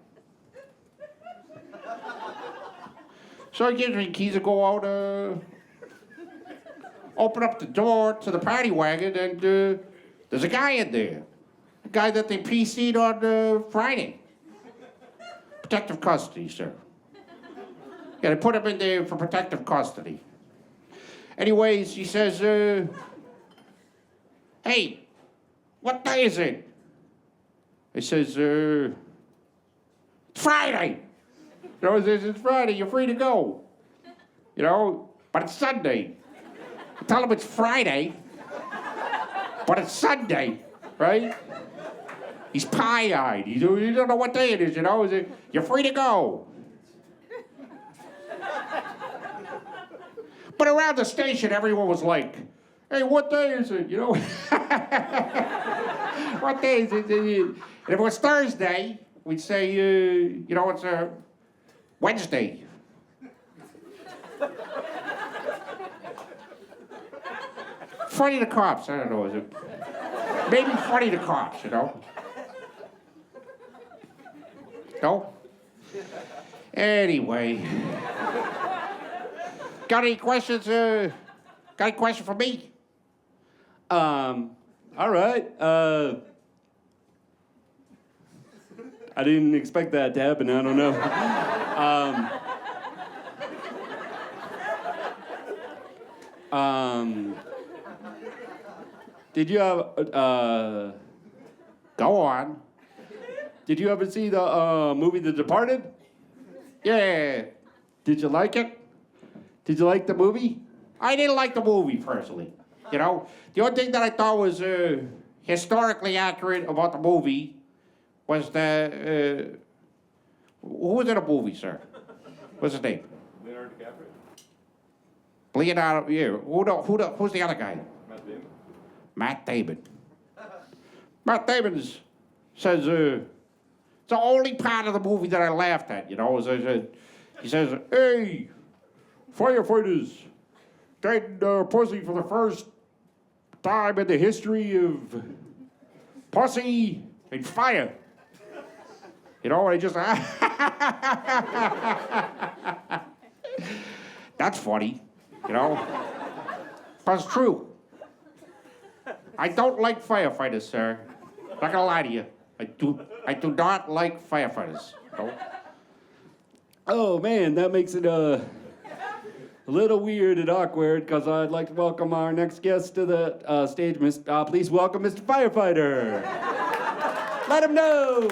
So he gives me the keys to go out, open up the door to the paddy wagon, and there's a guy in there. A guy that they PC'd on Friday. Protective custody, sir. Yeah, they put him in there for protective custody. Anyways, he says, hey, what day is it? I says, it's Friday. You know, he says, it's Friday, you're free to go. You know, but it's Sunday. I tell him it's Friday, but it's Sunday, right? He's pie-eyed. You don't know what day it is, you know? You're free to go. But around the station, everyone was like, hey, what day is it, you know? What day is it? And if it was Thursday, we'd say, you know, it's Wednesday. Funny to cops, I don't know, is it? Maybe funny to cops, you know? No? Anyway. Got any questions, got any question for me? All right. I didn't expect that to happen, I don't know. Did you have, Go on. did you ever see the movie The Departed? Yeah. Did you like it? Did you like the movie? I didn't like the movie, personally. You know? The only thing that I thought was historically accurate about the movie was the... who was in the movie, sir? What's his name? Leonardo DiCaprio. Leonardo, yeah. Who's the other guy? Matt Damon. Matt Damon. Matt Damon says, it's the only part of the movie that I laughed at, you know. He says, hey, firefighters, dead pussy for the first time in the history of pussy and fire. You know, I just... That's funny, you know. That's true. I don't like firefighters, sir. Not gonna lie to you. I do not like firefighters. No. Oh man, that makes it a little weird and awkward because I'd like to welcome our next guest to the stage. Please welcome Mr. Firefighter. Let him know.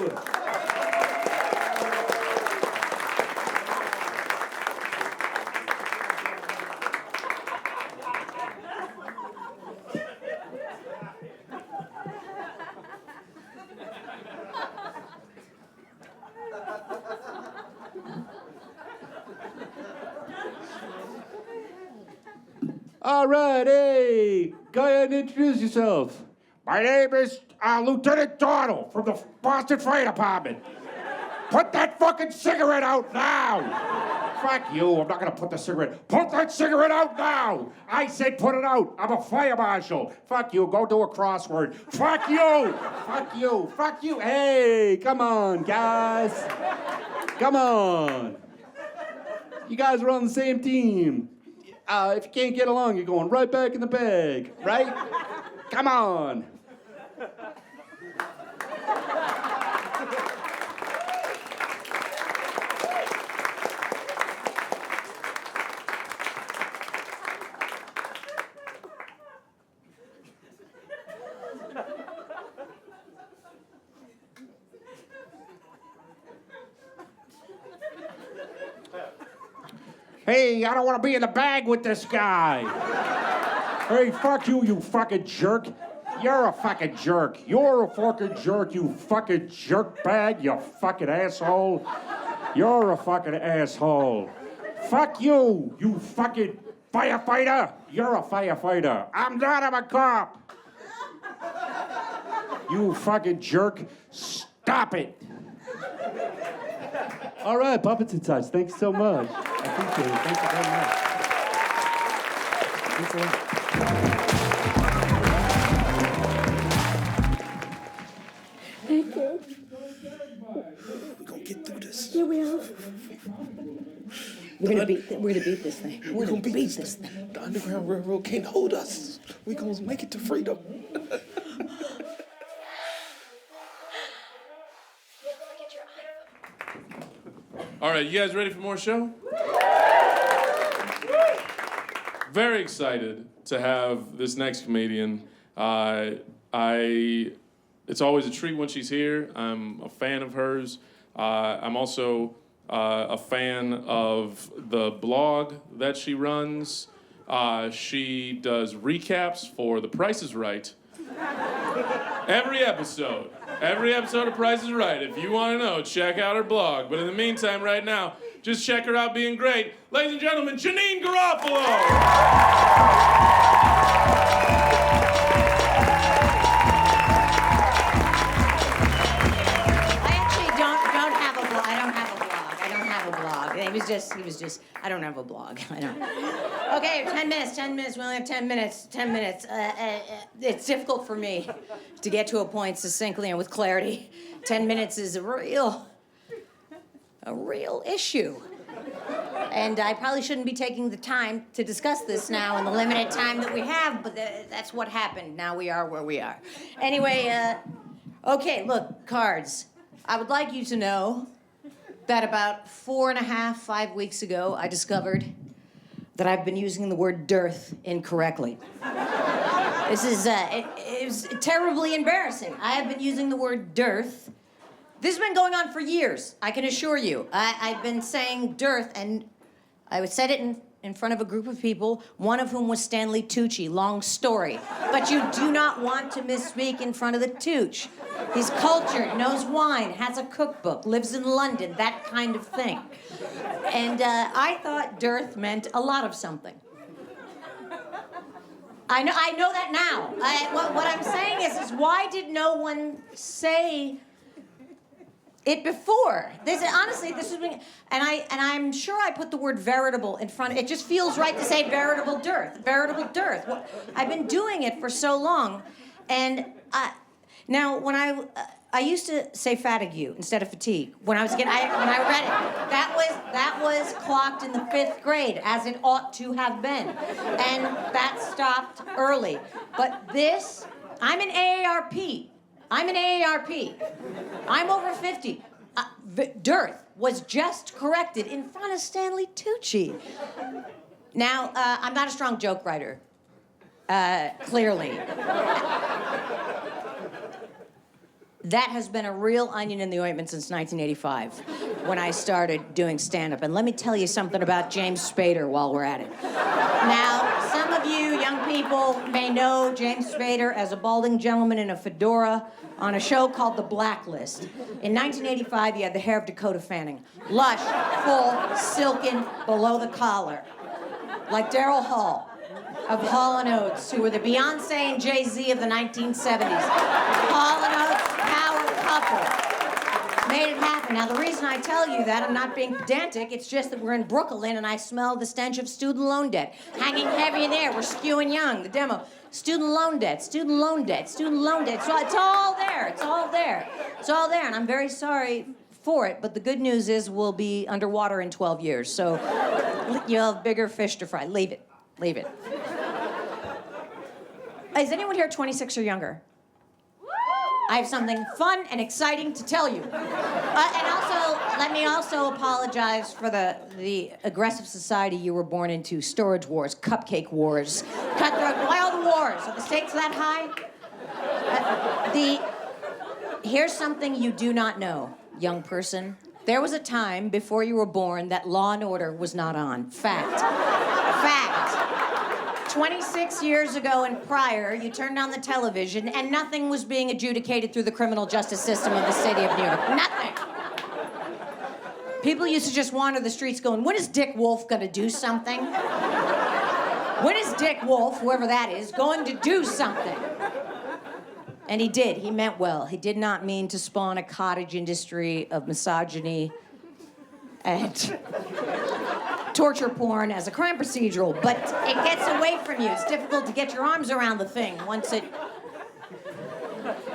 All right, hey, go ahead and introduce yourself. My name is Lieutenant Donald from the Boston Fire Department. Put that fucking cigarette out now! Fuck you, I'm not gonna put the cigarette. Put that cigarette out now! I said put it out. I'm a fire marshal. Fuck you, go do a crossword. Fuck you! Fuck you, fuck you. Hey, come on, guys. Come on. You guys are on the same team. If you can't get along, you're going right back in the bag, right? Come on. Hey, I don't want to be in the bag with this guy. Hey, fuck you, you fucking jerk. You're a fucking jerk. You're a fucking jerk, you fucking jerk bag, you fucking asshole. You're a fucking asshole. Fuck you, you fucking firefighter. You're a firefighter. I'm not, I'm a cop. You fucking jerk. Stop it. All right, Puppets and Such, thanks so much. I appreciate it. Thank you very much. Thanks a lot. Thank you. We're gonna get through this. Yeah, we are. We're gonna beat this thing. We're gonna beat this thing. The Underground Railroad can't hold us. We're gonna make it to freedom. All right, you guys ready for more show? Very excited to have this next comedian. It's always a treat when she's here. I'm a fan of hers. I'm also a fan of the blog that she runs. She does recaps for The Price is Right. Every episode of Price is Right. If you want to know, check out her blog. But in the meantime, right now, just check her out being great. Ladies and gentlemen, Janeane Garofalo. He was just, I don't have a blog. I don't. Okay, 10 minutes. We only have 10 minutes. It's difficult for me to get to a point succinctly and with clarity. 10 minutes is a real issue. And I probably shouldn't be taking the time to discuss this now in the limited time that we have, but that's what happened. Now we are where we are. Anyway, okay, look, cards. I would like you to know that about 5 weeks ago, I discovered that I've been using the word dearth incorrectly. This is, it was terribly embarrassing. I have been using the word dearth. This has been going on for years, I can assure you. I've been saying dearth, and I said it in front of a group of people, one of whom was Stanley Tucci, long story. But you do not want to misspeak in front of the Tooch. He's cultured, knows wine, has a cookbook, lives in London, that kind of thing. And I thought dearth meant a lot of something. I know that now. What I'm saying is why did no one say it before? This is and I'm sure I put the word veritable in front. It just feels right to say veritable dearth. Well, I've been doing it for so long, and now when I used to say fatigue instead of fatigue when I was when I read it. That was clocked in the 5th grade as it ought to have been, and that stopped early. But this, I'm an AARP. I'm over 50. Dearth was just corrected in front of Stanley Tucci. Now, I'm not a strong joke writer, clearly. That has been a real onion in the ointment since 1985, when I started doing stand-up. And let me tell you something about James Spader while we're at it. Now, some of you young people may know James Spader as a balding gentleman in a fedora on a show called The Blacklist. In 1985, he had the hair of Dakota Fanning. Lush, full, silken, below the collar. Like Daryl Hall. of Hall & Oates, who were the Beyonce and Jay-Z of the 1970s. Hall & Oates, power couple. Made it happen. Now, the reason I tell you that, I'm not being pedantic, it's just that we're in Brooklyn and I smell the stench of student loan debt. Hanging heavy in the air. We're skewing young, the demo. Student loan debt, student loan debt, student loan debt. So it's all there, it's all there. It's all there, and I'm very sorry for it, but the good news is we'll be underwater in 12 years, so you'll have bigger fish to fry. Leave it, leave it. Is anyone here 26 or younger? I have something fun and exciting to tell you. And also, let me also apologize for the aggressive society you were born into. Storage wars, cupcake wars, cutthroat, why all the wars? Are the stakes that high? Here's something you do not know, young person. There was a time before you were born that Law and Order was not on. Fact. Fact. 26 years ago and prior, you turned on the television and nothing was being adjudicated through the criminal justice system of the city of New York. Nothing. People used to just wander the streets going, when is Dick Wolf gonna do something? When is Dick Wolf, whoever that is, going to do something? And he did. He meant well. He did not mean to spawn a cottage industry of misogyny and torture porn as a crime procedural, but it gets away from you. It's difficult to get your arms around the thing once it...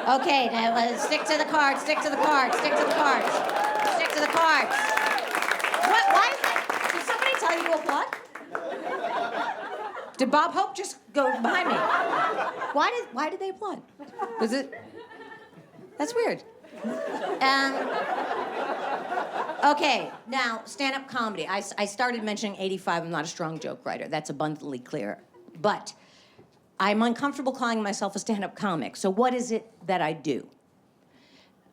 Okay, now stick to the cards, stick to the cards, stick to the cards, stick to the cards. What, why? Did somebody tell you to applaud? Did Bob Hope just go behind me? Why did they applaud? Was it... That's weird. Okay, now, stand-up comedy. I started mentioning 85. I'm not a strong joke writer. That's abundantly clear. But I'm uncomfortable calling myself a stand-up comic. So what is it that I do?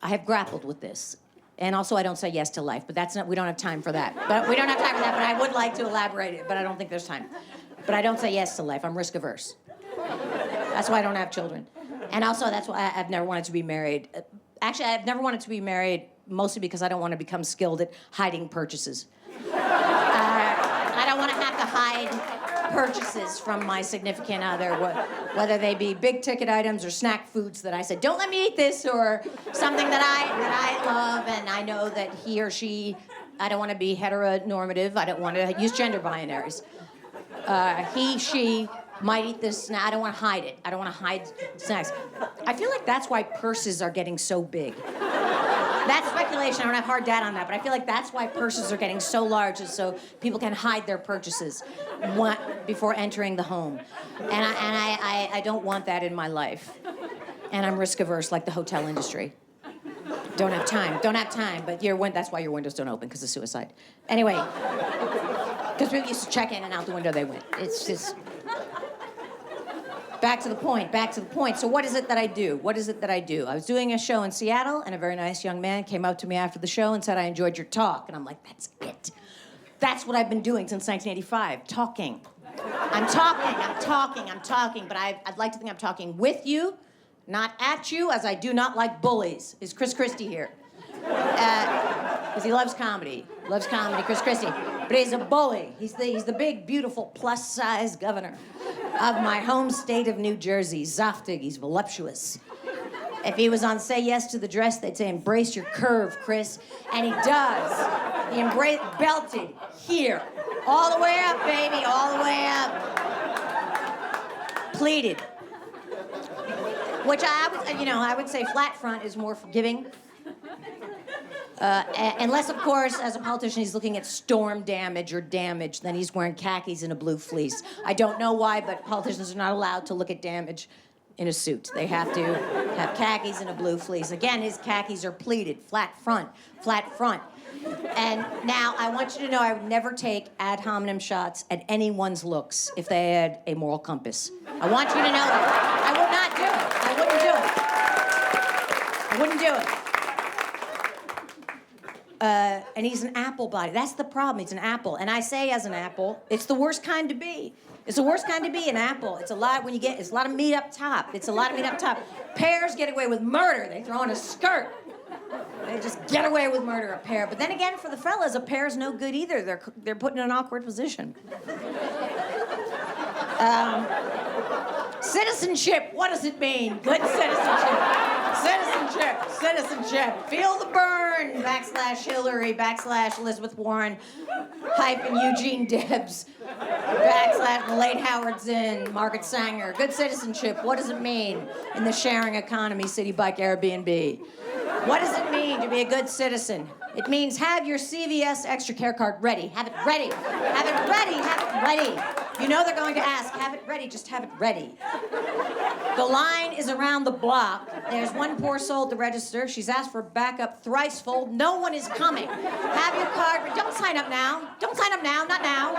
I have grappled with this. And also, I don't say yes to life. But that's not... We don't have time for that. But we don't have time for that. But I would like to elaborate it. But I don't think there's time. But I don't say yes to life. I'm risk-averse. That's why I don't have children. And also, that's why I've never wanted to be married. Actually, I've never wanted to be married, mostly because I don't want to become skilled at hiding purchases. I don't want to have to hide purchases from my significant other, whether they be big-ticket items or snack foods that I said, don't let me eat this, or something that I love, and I know that he or she, I don't want to be heteronormative, I don't want to use gender binaries. He, she might eat this snack. I don't want to hide it. I don't want to hide snacks. I feel like that's why purses are getting so big. That's speculation. I don't have hard data on that, but I feel like that's why purses are getting so large, is so people can hide their purchases before entering the home. And I don't want that in my life. And I'm risk averse, like the hotel industry. Don't have time. But that's why your windows don't open, because of suicide. Anyway, because we used to check in and out the window they went. It's just... Back to the point. So what is it that I do? I was doing a show in Seattle, and a very nice young man came up to me after the show and said, I enjoyed your talk. And I'm like, that's it. That's what I've been doing since 1985, talking. I'm talking, but I'd like to think I'm talking with you, not at you, as I do not like bullies. Is Chris Christie here? Because he loves comedy, Chris Christie. But he's a bully. He's the big, beautiful, plus-size governor of my home state of New Jersey. Zaftig, he's voluptuous. If he was on Say Yes to the Dress, they'd say, embrace your curve, Chris. And he does. He belted here. All the way up, baby, all the way up. Pleated. Which I would say flat front is more forgiving. Unless, of course, as a politician, he's looking at storm damage or damage, then he's wearing khakis and a blue fleece. I don't know why, but politicians are not allowed to look at damage in a suit. They have to have khakis and a blue fleece. Again, his khakis are pleated, flat front. And now, I want you to know I would never take ad hominem shots at anyone's looks if they had a moral compass. I want you to know that. I would not do it. I wouldn't do it. And he's an apple body. That's the problem. He's an apple. And I say, as an apple, it's the worst kind to be. It's the worst kind to be an apple. It's a lot of meat up top. Pears get away with murder. They throw in a skirt. They just get away with murder, a pear. But then again, for the fellas, a pear's no good either. They're put in an awkward position. Citizenship, what does it mean? Good citizenship. Citizenship. Feel the burn, /Hillary, /Elizabeth Warren, Eugene Debs, / late Howard Zinn, Margaret Sanger. Good citizenship, what does it mean in the sharing economy, City Bike, Airbnb? What does it mean to be a good citizen? It means have your CVS extra care card ready. Have it ready. Have it ready. Have it ready. You know they're going to ask. Have it ready. Just have it ready. The line is around the block. There's one poor soul at the register. She's asked for backup thrice-fold. No one is coming. Have your card ready. Don't sign up now. Don't sign up now. Not now.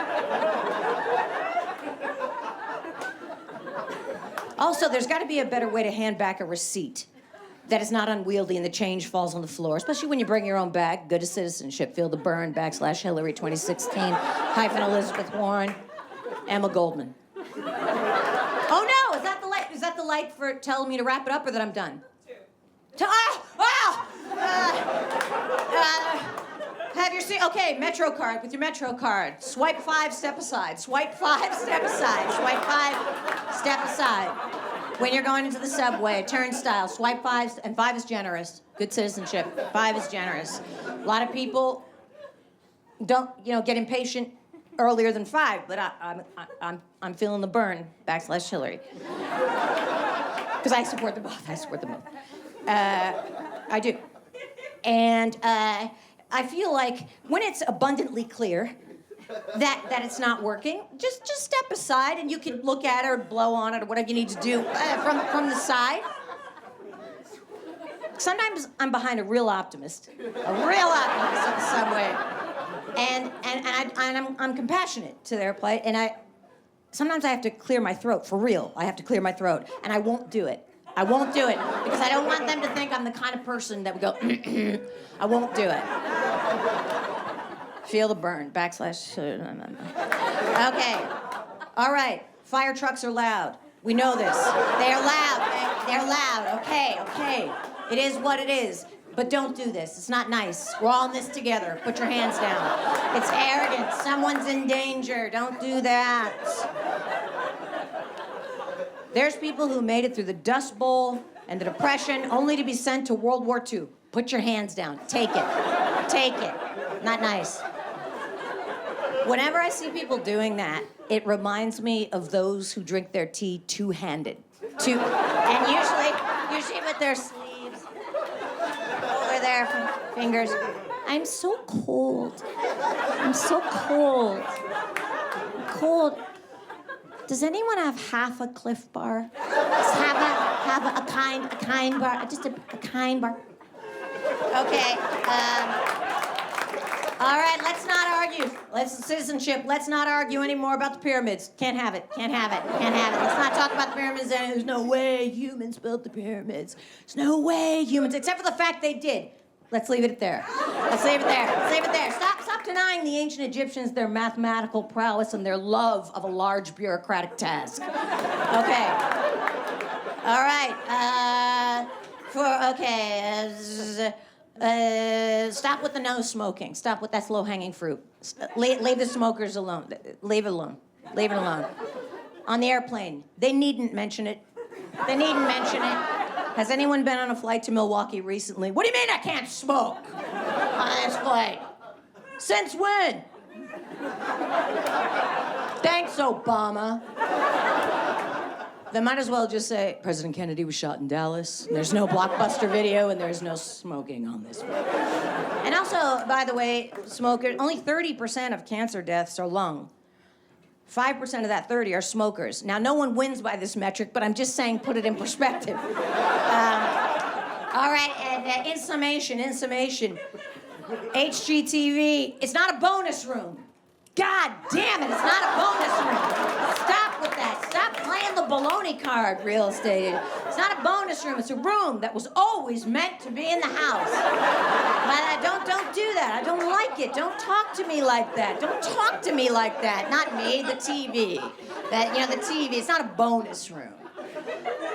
Also, there's got to be a better way to hand back a receipt that is not unwieldy and the change falls on the floor, especially when you bring your own bag. Good to citizenship. Feel the burn, /Hillary 2016, Elizabeth Warren, Emma Goldman. Oh no, is that the light? Is that the light for telling me to wrap it up or that I'm done? Have your seat. Okay, Metro card with your Metro card. Swipe 5, step aside. Swipe 5, step aside. Swipe 5, step aside. When you're going into the subway, turnstile, swipe 5, and 5 is generous. Good citizenship. 5 is generous. A lot of people don't, get impatient earlier than 5, but I'm feeling the burn, /Hillary. Because I support them both. I do. And I feel like when it's abundantly clear that it's not working, just step aside and you can look at it or blow on it or whatever you need to do from the side. Sometimes I'm behind a real optimist at the subway, and I'm compassionate to their plight, and sometimes I have to clear my throat, for real. I have to clear my throat, and I won't do it. I won't do it because I don't want them to think I'm the kind of person that would go, I won't do it. Feel the burn, / Okay. All right. Fire trucks are loud. We know this. They're loud. They're loud. Okay. It is what it is. But don't do this. It's not nice. We're all in this together. Put your hands down. It's arrogant. Someone's in danger. Don't do that. There's people who made it through the Dust Bowl and the Depression only to be sent to World War II. Put your hands down. Take it. Not nice. Whenever I see people doing that, it reminds me of those who drink their tea two-handed. And usually with their sleeves over their fingers. I'm so cold. Cold. Does anyone have half a Cliff Bar? Just have a kind bar. Just a kind bar. Okay. All right, let's not argue. Citizenship, let's not argue anymore about the pyramids. Can't have it. Let's not talk about the pyramids. There's no way humans built the pyramids. There's no way humans, except for the fact they did. Let's leave it there. Stop denying the ancient Egyptians their mathematical prowess and their love of a large bureaucratic task. Okay. All right. Stop with the no smoking. That's low-hanging fruit. Leave the smokers alone. Leave it alone. On the airplane, they needn't mention it. Has anyone been on a flight to Milwaukee recently? What do you mean I can't smoke on this flight? Since when? Thanks, Obama. They might as well just say, President Kennedy was shot in Dallas. There's no blockbuster video, and there's no smoking on this flight. And also, by the way, smokers, only 30% of cancer deaths are lung. 5% of that 30 are smokers. Now, no one wins by this metric, but I'm just saying put it in perspective. All right, and in summation, HGTV, it's not a bonus room. God damn it, it's not a bonus room. Stop with that. Stop playing the baloney card, real estate. It's not a bonus room. It's a room that was always meant to be in the house. Don't do that. I don't like it. Don't talk to me like that. Not me, the TV. The TV. It's not a bonus room.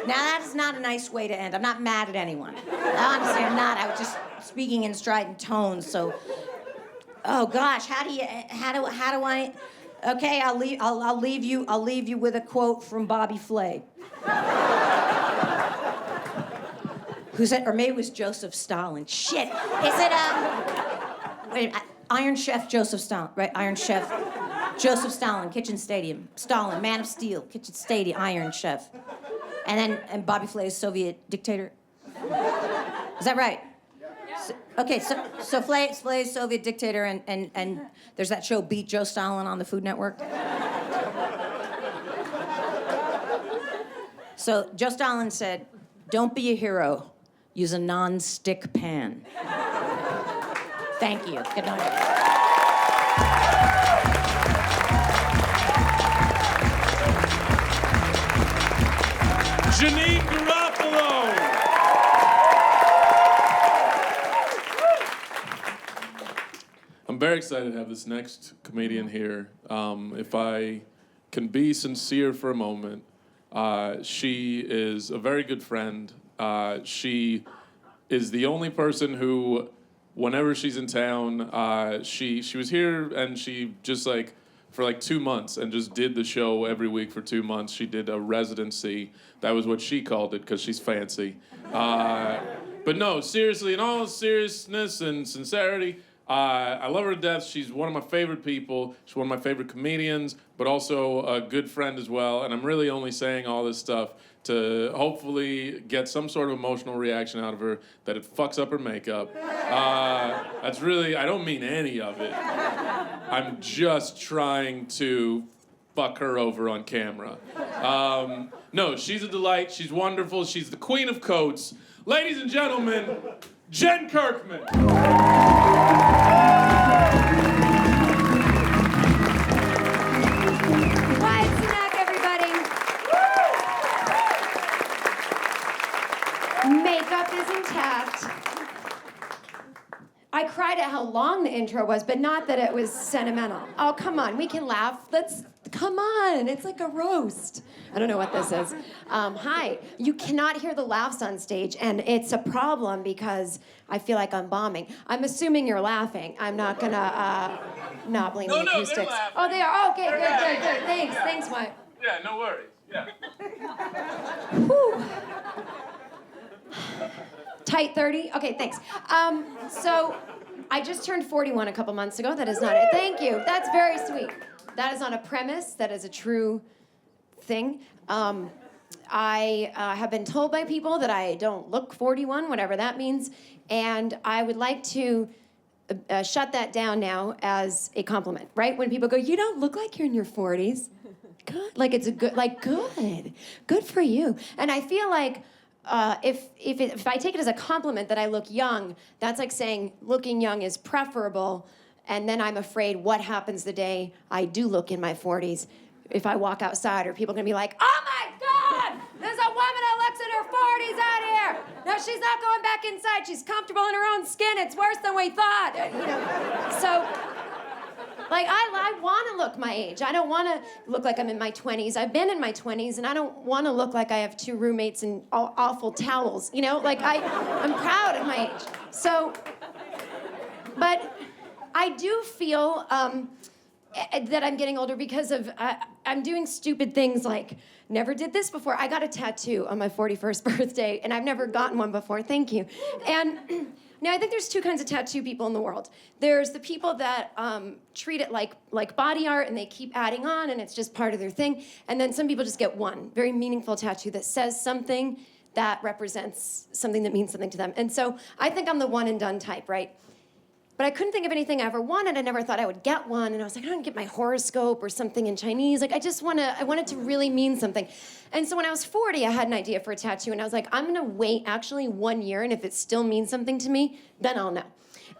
Now, that is not a nice way to end. I'm not mad at anyone. Honestly, I'm not. I was just speaking in strident tones, so... Oh gosh, how do I Okay, I'll leave you with a quote from Bobby Flay. Who said, or maybe it was Joseph Stalin. Shit. Is it wait, Iron Chef Joseph Stalin, right? Iron Chef Joseph Stalin, Kitchen Stadium. Stalin, Man of Steel, Kitchen Stadium, Iron Chef. And Bobby Flay is Soviet dictator. Is that right? So Flay is Soviet dictator, and there's that show Beat Joe Stalin on the Food Network. So Joe Stalin said, "Don't be a hero. Use a non-stick pan." Thank you. Good night. Janeane Garofalo. I'm very excited to have this next comedian here. If I can be sincere for a moment, she is a very good friend. She is the only person who, whenever she's in town, she was here and she just like, for like 2 months and just did the show every week for 2 months. She did a residency. That was what she called it because she's fancy. But no, seriously, in all seriousness and sincerity, I love her to death. She's one of my favorite people. She's one of my favorite comedians, but also a good friend as well. And I'm really only saying all this stuff to hopefully get some sort of emotional reaction out of her, that it fucks up her makeup. That's really, I don't mean any of it. I'm just trying to fuck her over on camera. No, she's a delight. She's wonderful. She's the queen of coats. Ladies and gentlemen, Jen Kirkman. Wyatt Cenac, everybody. Makeup is intact. I cried at how long the intro was, but not that it was sentimental. Oh, come on, we can laugh. Come on, it's like a roast. I don't know what this is. Hi, you cannot hear the laughs on stage, and it's a problem because I feel like I'm bombing. I'm assuming you're laughing. I'm not gonna not blame the acoustics. They're laughing. Oh, they are. Okay, good. Thanks, Wyatt. Yeah, no worries. Yeah. Whew. Tight 30? Okay, thanks. So I just turned 41 a couple months ago. That is not it. Thank you. That's very sweet. That is on a premise. That is a true thing. I have been told by people that I don't look 41, whatever that means. And I would like to shut that down now as a compliment, right? When people go, "You don't look like you're in your 40s." Good. Like it's a good, like good. Good for you. And I feel like if I take it as a compliment that I look young, that's like saying looking young is preferable, and then I'm afraid what happens the day I do look in my 40s. If I walk outside, are people gonna be like, "Oh my God, there's a woman that looks in her 40s out here. No, she's not going back inside. She's comfortable in her own skin. It's worse than we thought." You know, so. Like, I want to look my age. I don't want to look like I'm in my 20s. I've been in my 20s, and I don't want to look like I have 2 roommates and awful towels. You know, like, I'm proud of my age. So, but I do feel that I'm getting older because of, I'm doing stupid things like, never did this before. I got a tattoo on my 41st birthday, and I've never gotten one before. Thank you. And now, I think there's 2 kinds of tattoo people in the world. There's the people that treat it like body art, and they keep adding on, and it's just part of their thing. And then some people just get one very meaningful tattoo that says something that represents something that means something to them. And so I think I'm the one and done type, right? But I couldn't think of anything I ever wanted. I never thought I would get one. And I was like, I don't get my horoscope or something in Chinese. Like, I want it to really mean something. And so when I was 40, I had an idea for a tattoo. And I was like, I'm gonna wait actually 1 year. And if it still means something to me, then I'll know.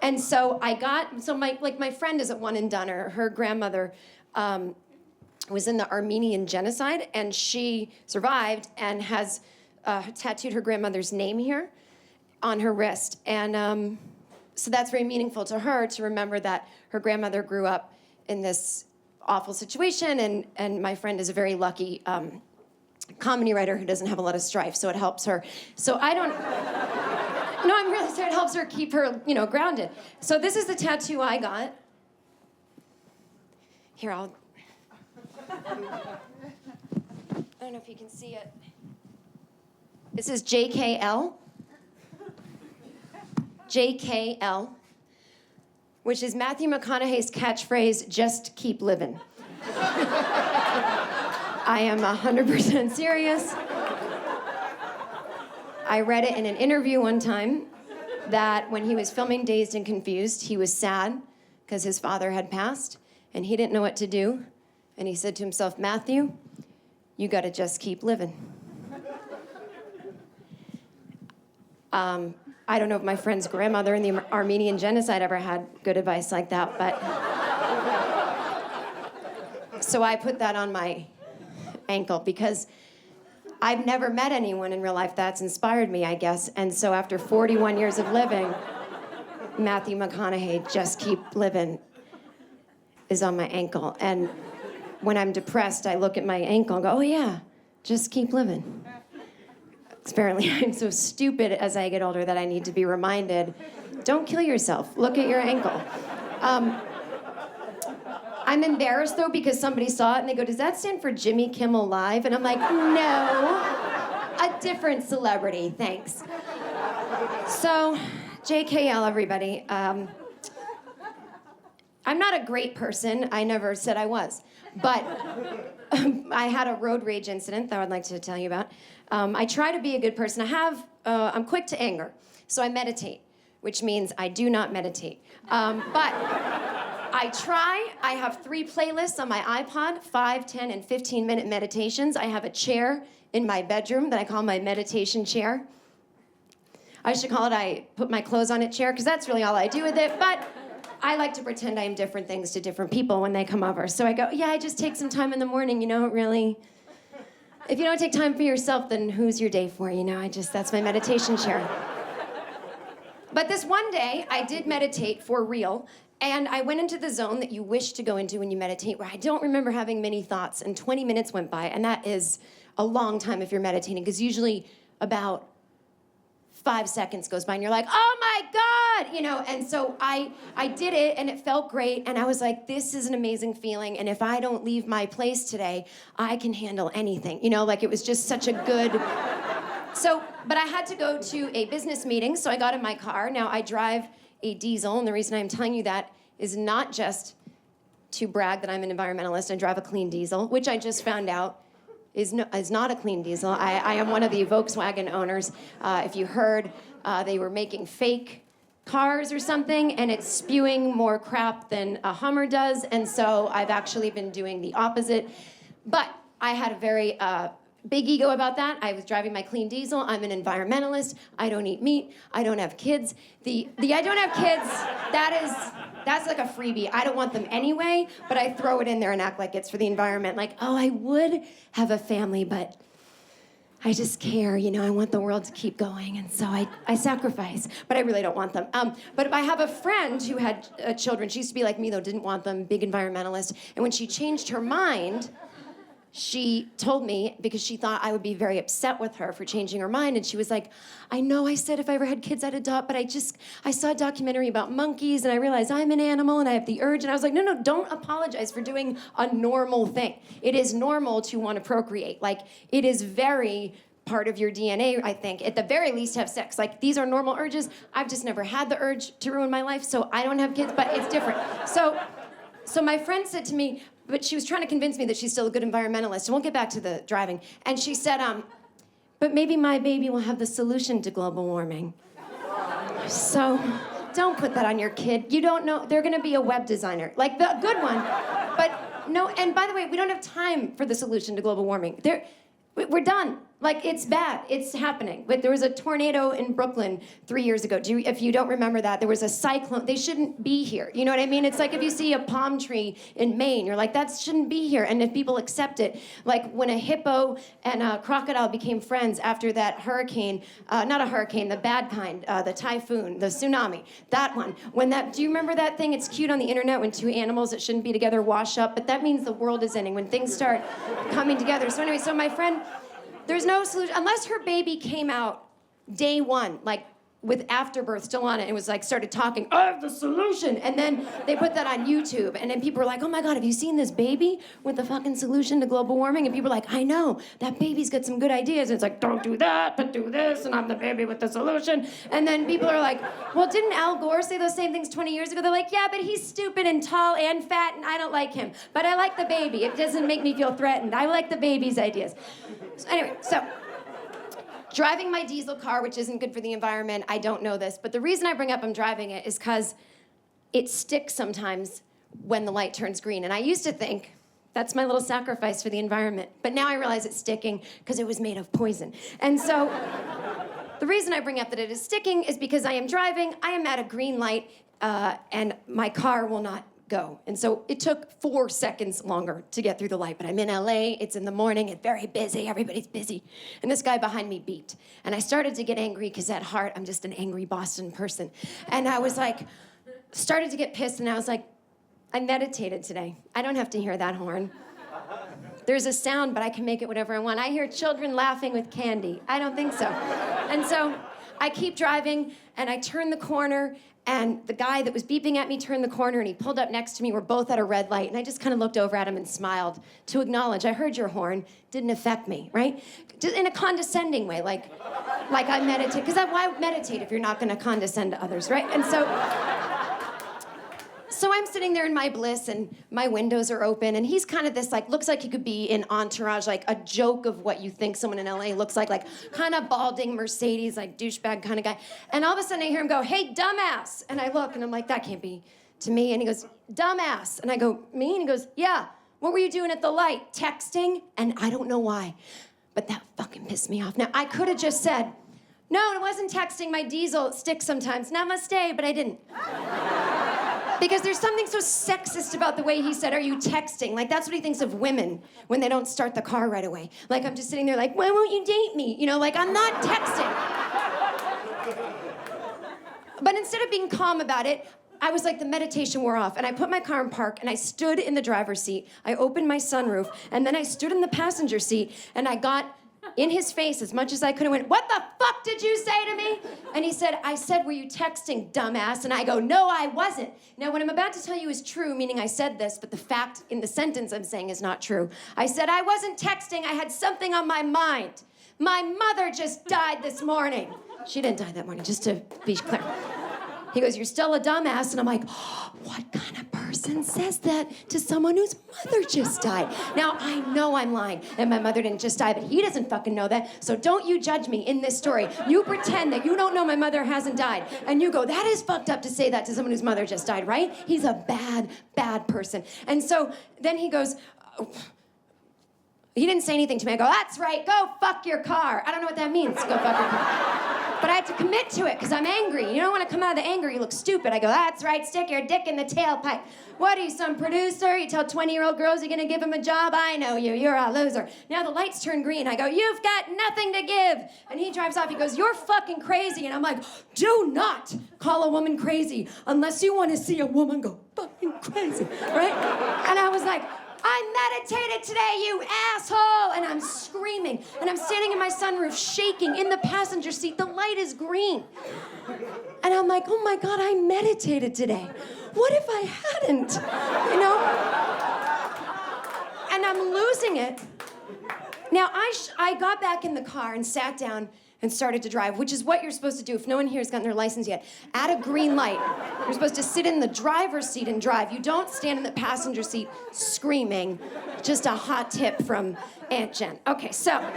And so my friend is at One and Done. Her grandmother was in the Armenian genocide. And she survived and has tattooed her grandmother's name here on her wrist. And so that's very meaningful to her to remember that her grandmother grew up in this awful situation, and my friend is a very lucky comedy writer who doesn't have a lot of strife, so it helps her. So I don't, no, I'm really sorry, it helps her keep her, grounded. So this is the tattoo I got. Here, I don't know if you can see it. This is JKL. JKL, which is Matthew McConaughey's catchphrase, just keep living. I am 100% serious. I read it in an interview one time that when he was filming Dazed and Confused, he was sad because his father had passed and he didn't know what to do. And he said to himself, Matthew, you gotta just keep living. I don't know if my friend's grandmother in the Armenian genocide ever had good advice like that, but... So I put that on my ankle because I've never met anyone in real life that's inspired me, I guess. And so after 41 years of living, Matthew McConaughey, just keep living, is on my ankle. And when I'm depressed, I look at my ankle and go, oh yeah, just keep living. Apparently, I'm so stupid as I get older that I need to be reminded, don't kill yourself, look at your ankle. I'm embarrassed though because somebody saw it and they go, does that stand for Jimmy Kimmel Live? And I'm like, no, a different celebrity, thanks. So, JKL, everybody. I'm not a great person, I never said I was, but I had a road rage incident that I would like to tell you about. I try to be a good person. I'm quick to anger, so I meditate, which means I do not meditate. But I try. I have 3 playlists on my iPod, 5, 10, and 15-minute meditations. I have a chair in my bedroom that I call my meditation chair. I should call it I put my clothes on it chair, because that's really all I do with it, but I like to pretend I am different things to different people when they come over. So I go, yeah, I just take some time in the morning, really... If you don't take time for yourself, then who's your day for? That's my meditation chair. But this one day, I did meditate for real, and I went into the zone that you wish to go into when you meditate, where I don't remember having many thoughts, and 20 minutes went by, and that is a long time if you're meditating, because usually about 5 seconds goes by, and you're like, oh my God, and so I did it, and it felt great, and I was like, this is an amazing feeling, and if I don't leave my place today, I can handle anything, it was just such a good... So, but I had to go to a business meeting, so I got in my car. Now, I drive a diesel, and the reason I'm telling you that is not just to brag that I'm an environmentalist. I drive a clean diesel, which I just found out is not a clean diesel. I am one of the Volkswagen owners. If you heard, they were making fake cars or something, and it's spewing more crap than a Hummer does, and so I've actually been doing the opposite. But I had a very big ego about that. I was driving my clean diesel. I'm an environmentalist. I don't eat meat. I don't have kids. The I don't have kids, that's like a freebie. I don't want them anyway, but I throw it in there and act like it's for the environment. Like, oh, I would have a family, but I just care, I want the world to keep going, and so I sacrifice, but I really don't want them. But if I have a friend who had children, she used to be like me though, didn't want them, big environmentalist, and when she changed her mind, she told me, because she thought I would be very upset with her for changing her mind, and she was like, I know I said if I ever had kids I'd adopt, but I saw a documentary about monkeys, and I realized I'm an animal, and I have the urge, and I was like, no, don't apologize for doing a normal thing. It is normal to want to procreate. It is very part of your DNA, I think. At the very least, have sex. These are normal urges. I've just never had the urge to ruin my life, so I don't have kids, but it's different. So my friend said to me, but she was trying to convince me that she's still a good environmentalist, and we'll get back to the driving. And she said, but maybe my baby will have the solution to global warming. So don't put that on your kid. You don't know, they're gonna be a web designer, the good one. But no, and by the way, we don't have time for the solution to global warming. We're done. It's bad. It's happening. But there was a tornado in Brooklyn 3 years ago. If you don't remember that, there was a cyclone. They shouldn't be here. You know what I mean? It's like if you see a palm tree in Maine, you're like, that shouldn't be here. And if people accept it, when a hippo and a crocodile became friends after that hurricane, not a hurricane, the bad kind, the typhoon, the tsunami, that one. Do you remember that thing? It's cute on the internet when 2 animals that shouldn't be together wash up, but that means the world is ending, when things start coming together. So anyway, my friend, there's no solution, unless her baby came out day one, with afterbirth still on it, and it was like started talking, I have the solution. And then they put that on YouTube, and then people were like, oh my God, have you seen this baby with the fucking solution to global warming? And people were like, I know, that baby's got some good ideas. And it's like, don't do that, but do this, and I'm the baby with the solution. And then people are like, well, didn't Al Gore say those same things 20 years ago? They're like, yeah, but he's stupid and tall and fat, and I don't like him. But I like the baby. It doesn't make me feel threatened. I like the baby's ideas. So anyway, driving my diesel car, which isn't good for the environment, I don't know this, but the reason I bring up I'm driving it is because it sticks sometimes when the light turns green. And I used to think, that's my little sacrifice for the environment. But now I realize it's sticking because it was made of poison. And so the reason I bring up that it is sticking is because I am driving, I am at a green light, and my car will not go. And so it took 4 seconds longer to get through the light, but I'm in LA, it's in the morning, it's very busy, everybody's busy. And this guy behind me beeped. And I started to get angry because at heart, I'm just an angry Boston person. And I was like, started to get pissed, and I was like, I meditated today. I don't have to hear that horn. There's a sound, but I can make it whatever I want. I hear children laughing with candy. I don't think so. And so I keep driving, and I turn the corner, and the guy that was beeping at me turned the corner, and he pulled up next to me. We're both at a red light, and I just kind of looked over at him and smiled to acknowledge, I heard your horn, didn't affect me, right? Just in a condescending way, like I meditate, because why meditate if you're not gonna condescend to others, right? And so I'm sitting there in my bliss, and my windows are open, and he's kind of this, like, looks like he could be in Entourage, like a joke of what you think someone in LA looks like kind of balding Mercedes, like douchebag kind of guy. And all of a sudden I hear him go, hey, dumbass. And I look, and I'm like, that can't be to me. And he goes, dumbass. And I go, me? And he goes, yeah. What were you doing at the light? Texting? And I don't know why, but that fucking pissed me off. Now, I could have just said, no, it wasn't texting. My diesel sticks sometimes. Namaste, but I didn't. Because there's something so sexist about the way he said, are you texting? Like, that's what he thinks of women when they don't start the car right away. Like, I'm just sitting there like, why won't you date me? You know, like, I'm not texting. But instead of being calm about it, I was like, the meditation wore off. And I put my car in park, and I stood in the driver's seat. I opened my sunroof, and then I stood in the passenger seat, and I got in his face as much as I could and went, what the fuck did you say to me? And he said, I said, were you texting, dumbass? And I go, no, I wasn't. Now, what I'm about to tell you is true, meaning I said this, but the fact in the sentence I'm saying is not true. I said, I wasn't texting, I had something on my mind. My mother just died this morning. She didn't die that morning, just to be clear. He goes, you're still a dumbass. And I'm like, oh, what kind of person says that to someone whose mother just died? Now, I know I'm lying, and my mother didn't just die, but he doesn't fucking know that. So don't you judge me in this story. You pretend that you don't know my mother hasn't died. And you go, that is fucked up to say that to someone whose mother just died, right? He's a bad, bad person. And so then he goes, oh. He didn't say anything to me. I go, that's right, go fuck your car. I don't know what that means, go fuck your car. But I had to commit to it because I'm angry. You don't want to come out of the anger, you look stupid. I go, that's right, stick your dick in the tailpipe. What are you, some producer? You tell 20-year-old girls you're gonna give them a job? I know you, you're a loser. Now the lights turn green. I go, you've got nothing to give. And he drives off, he goes, you're fucking crazy. And I'm like, do not call a woman crazy unless you want to see a woman go fucking crazy, right? And I was like, I meditated today, you asshole! And I'm screaming, and I'm standing in my sunroof, shaking in the passenger seat. The light is green. And I'm like, oh my God, I meditated today. What if I hadn't? You know? And I'm losing it. Now, I got back in the car and sat down and started to drive, which is what you're supposed to do if no one here has gotten their license yet. At a green light, you're supposed to sit in the driver's seat and drive. You don't stand in the passenger seat screaming. Just a hot tip from Aunt Jen. Okay, so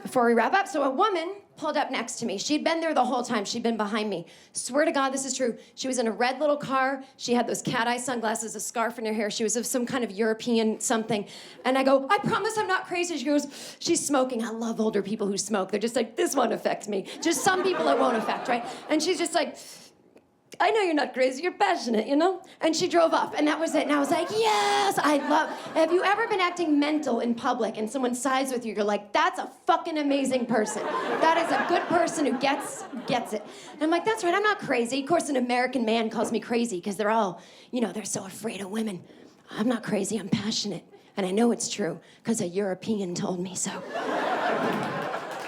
before we wrap up, so a woman pulled up next to me. She'd been there the whole time. She'd been behind me. Swear to God, this is true. She was in a red little car. She had those cat eye sunglasses, a scarf in her hair. She was of some kind of European something. And I go, I promise I'm not crazy. She goes, she's smoking. I love older people who smoke. They're just like, this won't affect me. Just some people it won't affect, right? And she's just like, I know you're not crazy, you're passionate, you know? And she drove off, and that was it. And I was like, yes, have you ever been acting mental in public and someone sides with you, you're like, that's a fucking amazing person. That is a good person who gets it. And I'm like, that's right, I'm not crazy. Of course, an American man calls me crazy because they're all, you know, they're so afraid of women. I'm not crazy, I'm passionate. And I know it's true because a European told me so.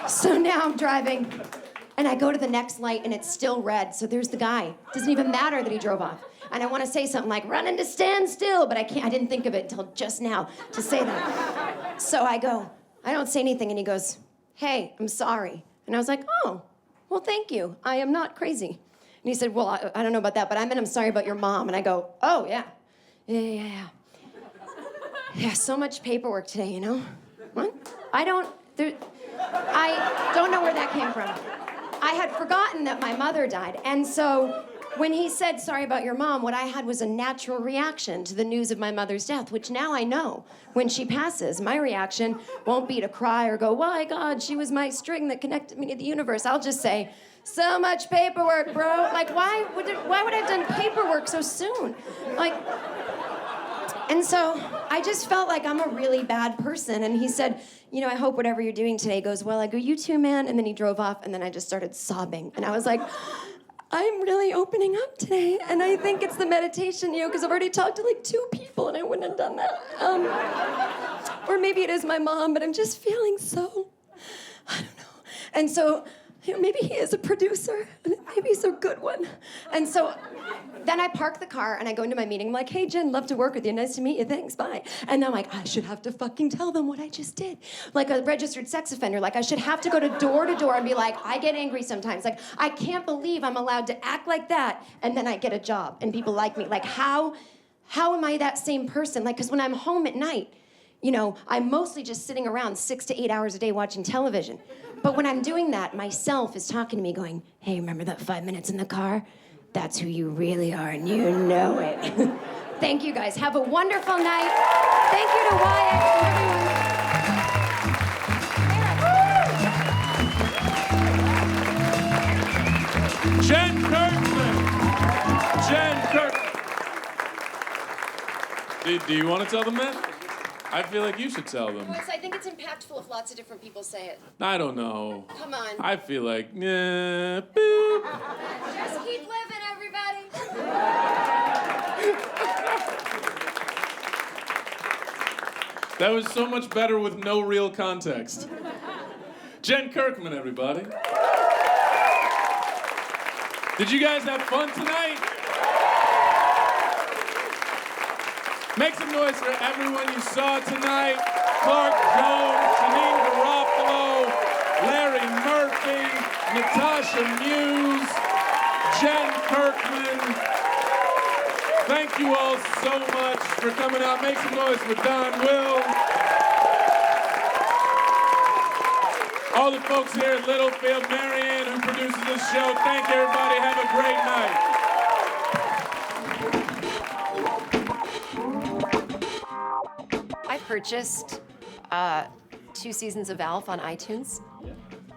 So now I'm driving. And I go to the next light and it's still red, so there's the guy. Doesn't even matter that he drove off. And I want to say something like, running to stand still, but I can't. I didn't think of it until just now to say that. So I go, I don't say anything, and he goes, hey, I'm sorry. And I was like, oh, well, thank you. I am not crazy. And he said, well, I don't know about that, but I meant I'm sorry about your mom. And I go, oh, yeah. Yeah. Yeah, so much paperwork today, you know? What? I don't know where that came from. I had forgotten that my mother died. And so when he said, sorry about your mom, what I had was a natural reaction to the news of my mother's death, which now I know when she passes, my reaction won't be to cry or go, my God, she was my string that connected me to the universe. I'll just say, so much paperwork, bro. Like, why would I have done paperwork so soon? Like, and so I just felt like I'm a really bad person. And he said, you know, I hope whatever you're doing today goes well. I go, you too, man. And then he drove off, and then I just started sobbing. And I was like, I'm really opening up today. And I think it's the meditation, you know, because I've already talked to like 2 people, and I wouldn't have done that. Or maybe it is my mom, but I'm just feeling so, I don't know. And so, you know, maybe he is a producer, and maybe he's a good one. And so then I park the car and I go into my meeting. I'm like, hey, Jen, love to work with you. Nice to meet you. Thanks, bye. And then I'm like, I should have to fucking tell them what I just did. Like a registered sex offender. Like I should have to go to door and be like, I get angry sometimes. Like, I can't believe I'm allowed to act like that and then I get a job and people like me. Like, how am I that same person? Like, because when I'm home at night, you know, I'm mostly just sitting around 6 to 8 hours a day watching television. But when I'm doing that, myself is talking to me going, hey, remember that 5 minutes in the car? That's who you really are, and you know it. Thank you, guys. Have a wonderful night. Thank you to Wyatt and everyone. Jen Kirkman. Do you want to tell them that? I feel like you should tell them. Well, I think it's impactful if lots of different people say it. I don't know. Come on. I feel like, yeah, boop. Just keep living, everybody. That was so much better with no real context. Jen Kirkman, everybody. Did you guys have fun tonight? Make some noise for everyone you saw tonight. Clark Jones, Janeane Garofalo, Larry Murphy, Natasha Muse, Jen Kirkman. Thank you all so much for coming out. Make some noise for Don Will. All the folks here at Littlefield, Marianne, who produces this show. Thank you, everybody. Have a great night. I purchased 2 seasons of ALF on iTunes.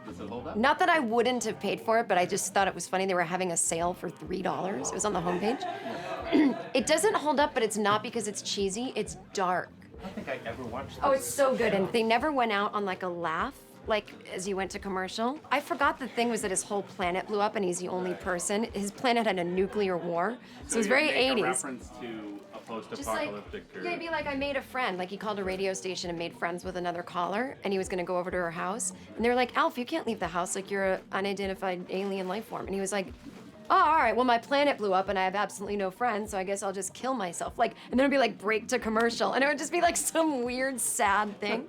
Does it hold up? Not that I wouldn't have paid for it, but I just thought it was funny. They were having a sale for $3. It was on the homepage. It doesn't hold up, but it's not because it's cheesy. It's dark. I don't think I ever watched this. Oh, it's so good. And they never went out on like a laugh, like as you went to commercial. I forgot the thing was that his whole planet blew up and he's the only person. His planet had a nuclear war. So it was very 80s. A reference to a post-apocalyptic Yeah, it'd be like I made a friend. Like he called a radio station and made friends with another caller, and he was gonna go over to her house. And they were like, Alf, you can't leave the house. Like you're an unidentified alien life form. And he was like, oh, all right, well, my planet blew up and I have absolutely no friends, so I guess I'll just kill myself. Like, and then it'd be like break to commercial, and it would just be like some weird, sad thing.